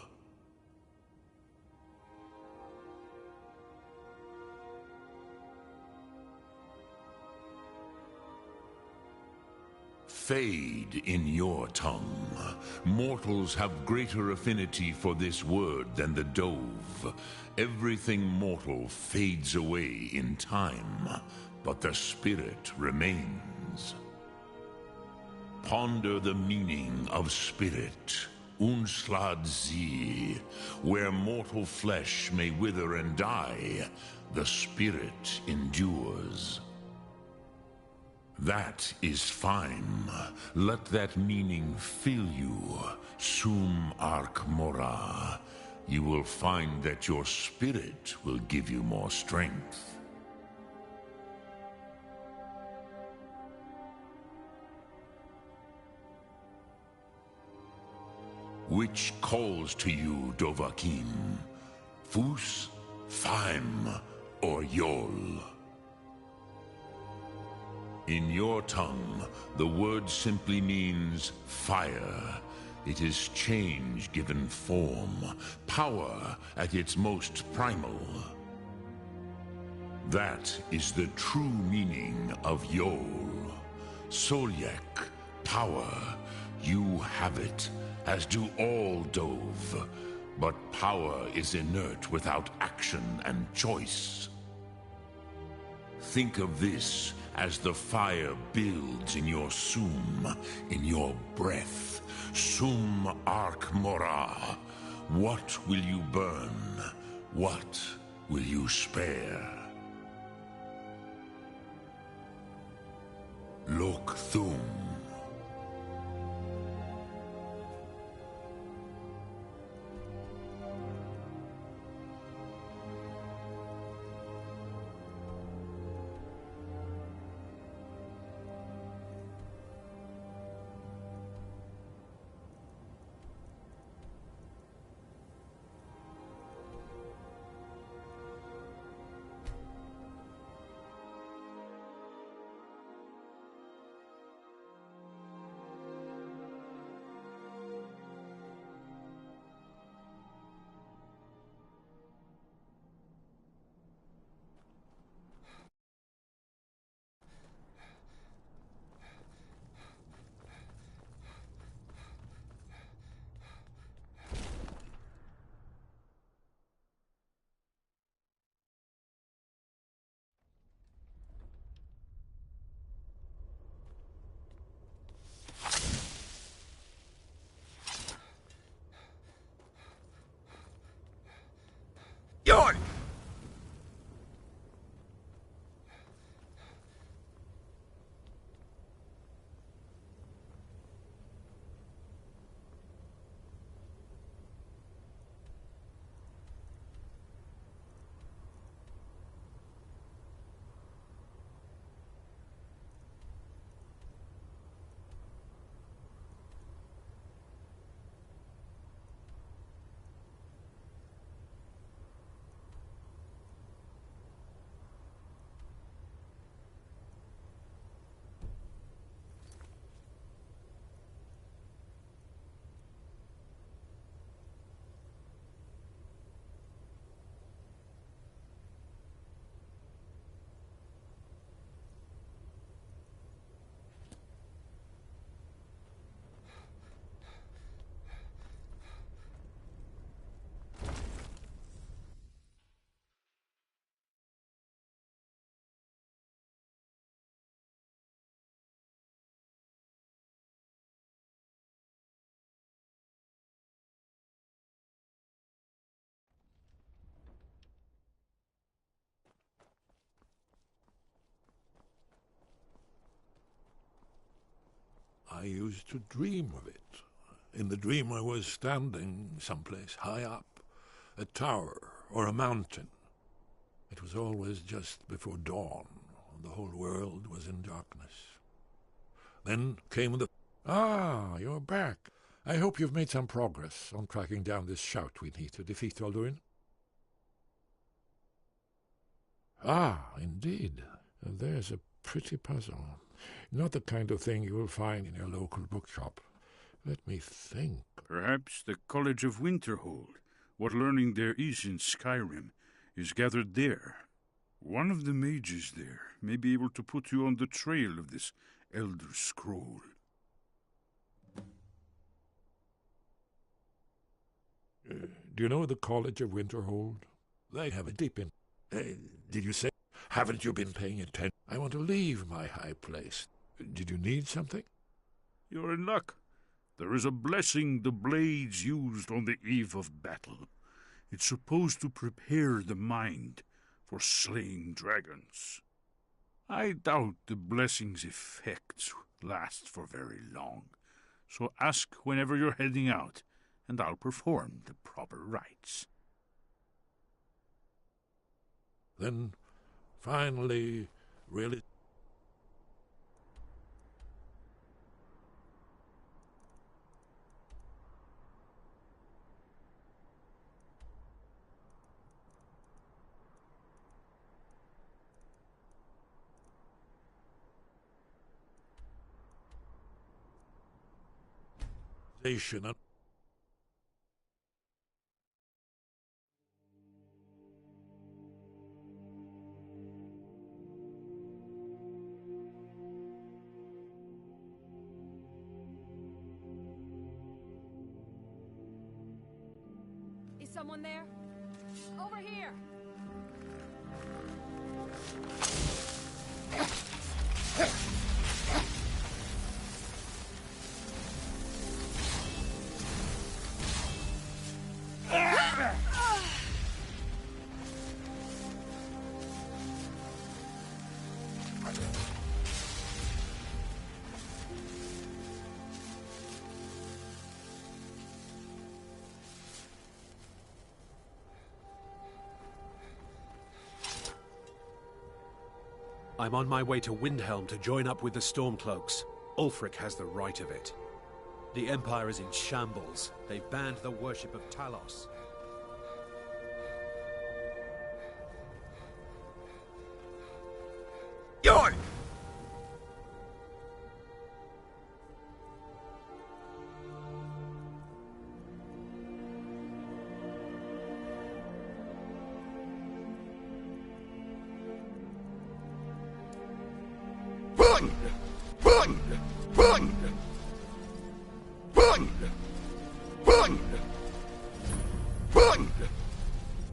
Fade in your tongue. Mortals have greater affinity for this word than the Dove. Everything mortal fades away in time, but the spirit remains. Ponder the meaning of spirit, Unslad Zi. Where mortal flesh may wither and die, the spirit endures. That is fine. Let that meaning fill you, Sum Ark Mora. You will find that your spirit will give you more strength. Which calls to you, Dovahkiin? Fus, Faim, or Yol. In your tongue, the word simply means fire. It is change given form, power at its most primal. That is the true meaning of Yol. Solyek, power. You have it, as do all Dove. But power is inert without action and choice. Think of this as the fire builds in your sum, in your breath. Sum arc mora. What will you burn? What will you spare? Lok Thum. Yoy! I used to dream of it. In the dream I was standing someplace high up, a tower or a mountain. It was always just before dawn. The whole world was in darkness. Then came the... Ah, you're back. I hope you've made some progress on tracking down this shout we need to defeat Alduin. Ah, indeed. There's a pretty puzzle. Not the kind of thing you will find in your local bookshop. Let me think. Perhaps the College of Winterhold, what learning there is in Skyrim, is gathered there. One of the mages there may be able to put you on the trail of this Elder Scroll. Do you know the College of Winterhold? They have a deep in... did you say... Haven't you been paying attention? I want to leave my high place. Did you need something? You're in luck. There is a blessing the blades used on the eve of battle. It's supposed to prepare the mind for slaying dragons. I doubt the blessing's effects last for very long, so ask whenever you're heading out, and I'll perform the proper rites. Then, finally, really... Station and Is someone there? Over here! I'm on my way to Windhelm to join up with the Stormcloaks. Ulfric has the right of it. The Empire is in shambles. They've banned the worship of Talos. Yoy! Run! Run! Run! Run! Run! Run! Run!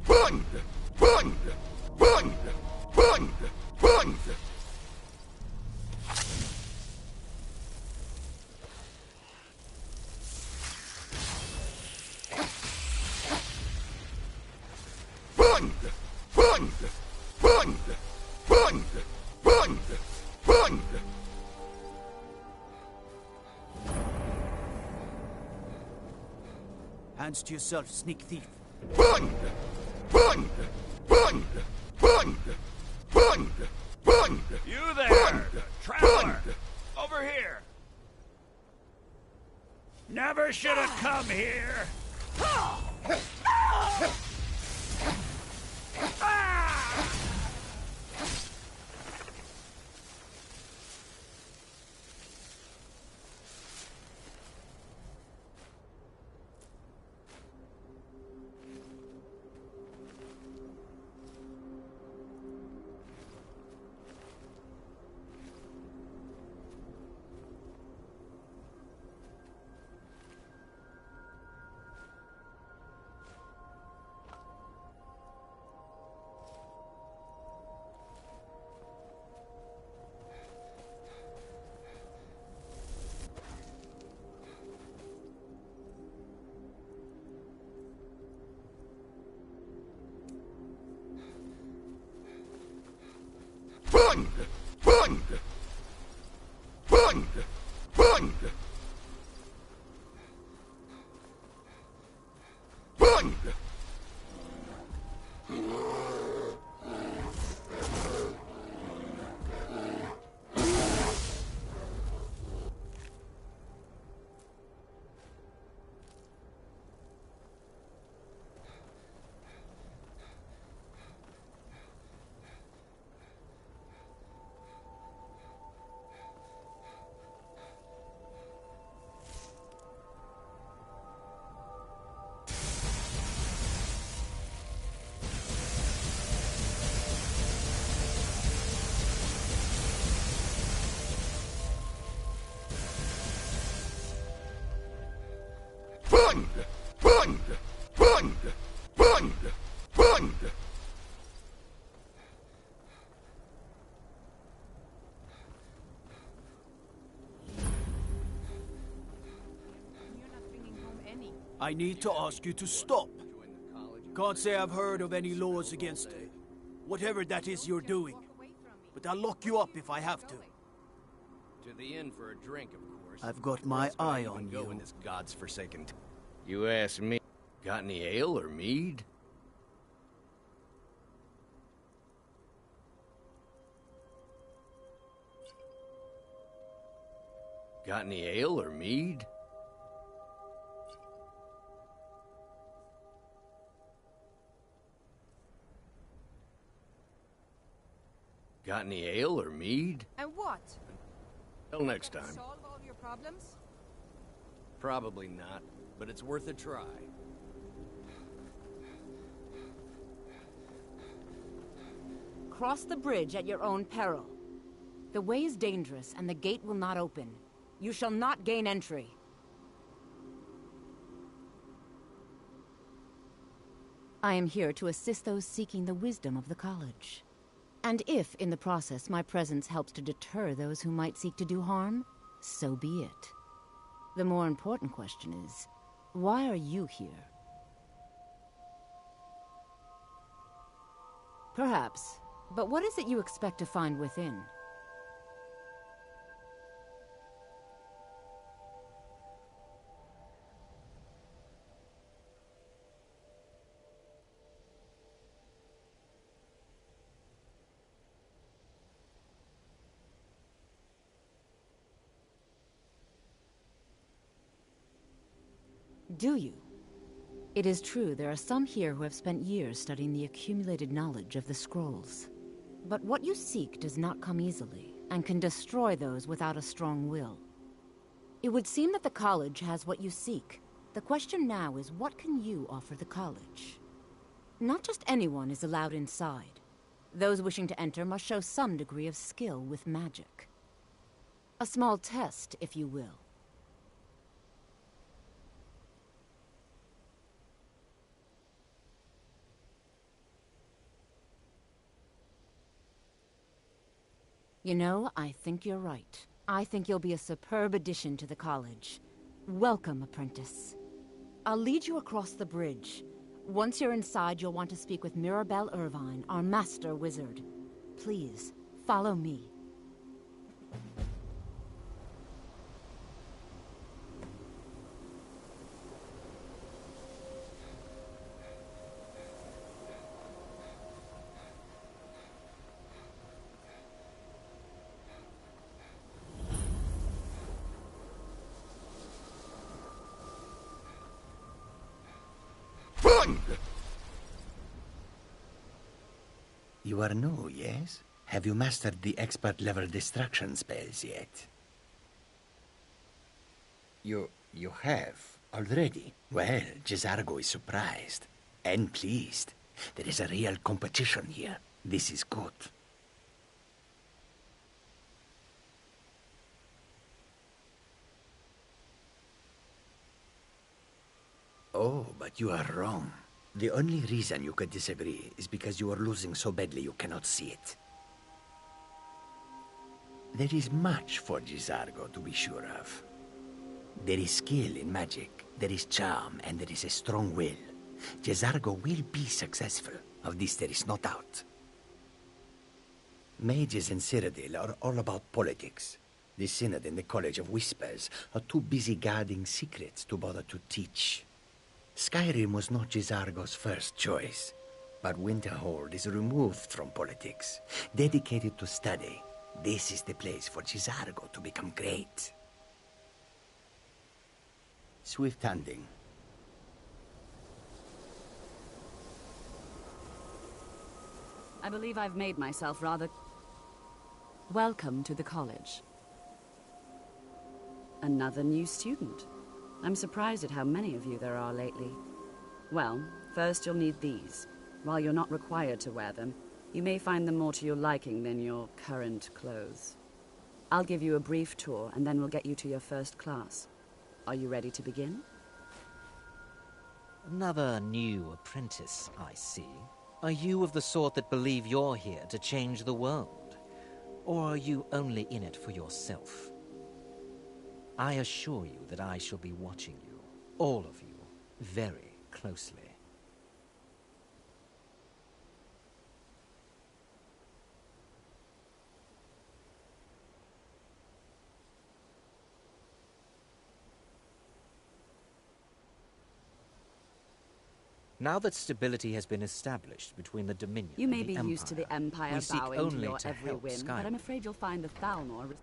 Run! Run! Run! Run! Run! Run! Run! Run! Run! Run! Hands to yourself, sneak thief. Run! Run! Run! Run! Run! Run! You there, Run! traveler! Over here! Never should have come here! Run! Run! Run! Run! Run! Run! Run! Run! Run! Run! I need to ask you to stop. Can't say I've heard of any laws against whatever that is you're doing. But I'll lock you up if I have to. To the inn for a drink, of course. I've got my eye on Go you. in this god's-forsaken. You ask me. Got any ale or mead? Got any ale or mead? Got any ale or mead? And what? Till next time. Solve all your problems? Probably not, but it's worth a try. Cross the bridge at your own peril. The way is dangerous, and the gate will not open. You shall not gain entry. I am here to assist those seeking the wisdom of the college. And if, in the process, my presence helps to deter those who might seek to do harm, so be it. The more important question is, why are you here? Perhaps, but what is it you expect to find within? Do you? It is true, there are some here who have spent years studying the accumulated knowledge of the scrolls. But what you seek does not come easily, and can destroy those without a strong will. It would seem that the college has what you seek. The question now is, what can you offer the college? Not just anyone is allowed inside. Those wishing to enter must show some degree of skill with magic. A small test, if you will. You know, I think you're right. I think you'll be a superb addition to the college. Welcome, apprentice. I'll lead you across the bridge. Once you're inside, you'll want to speak with Mirabelle Irvine, our master wizard. Please, follow me. You are new, yes? Have you mastered the expert-level distraction spells yet? You have, already? Well, Jizargo is surprised. And pleased. There is a real competition here. This is good. Oh, but you are wrong. The only reason you could disagree is because you are losing so badly you cannot see it. There is much for Jizargo to be sure of. There is skill in magic, there is charm, and there is a strong will. Jizargo will be successful. Of this there is no doubt. Mages in Cyrodiil are all about politics. The Synod and the College of Whispers are too busy guarding secrets to bother to teach. Skyrim was not Jizargo's first choice, but Winterhold is removed from politics, dedicated to study. This is the place for Jizargo to become great. Swift handing. I believe I've made myself rather... Welcome to the college. Another new student. I'm surprised at how many of you there are lately. Well, first you'll need these. While you're not required to wear them, you may find them more to your liking than your current clothes. I'll give you a brief tour, and then we'll get you to your first class. Are you ready to begin? Another new apprentice, I see. Are you of the sort that believe you're here to change the world? Or are you only in it for yourself? I assure you that I shall be watching you, all of you, very closely. Now that stability has been established between the Dominion You may and the be Empire, used to the Empire we seek bowing to only your to every help whim, Skyrim. but I'm afraid you'll find the Thalmor...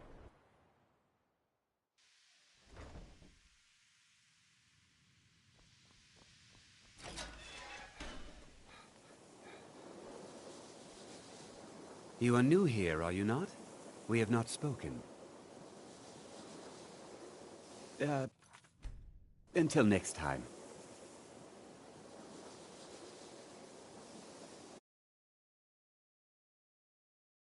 You are new here, are you not? We have not spoken. Until next time.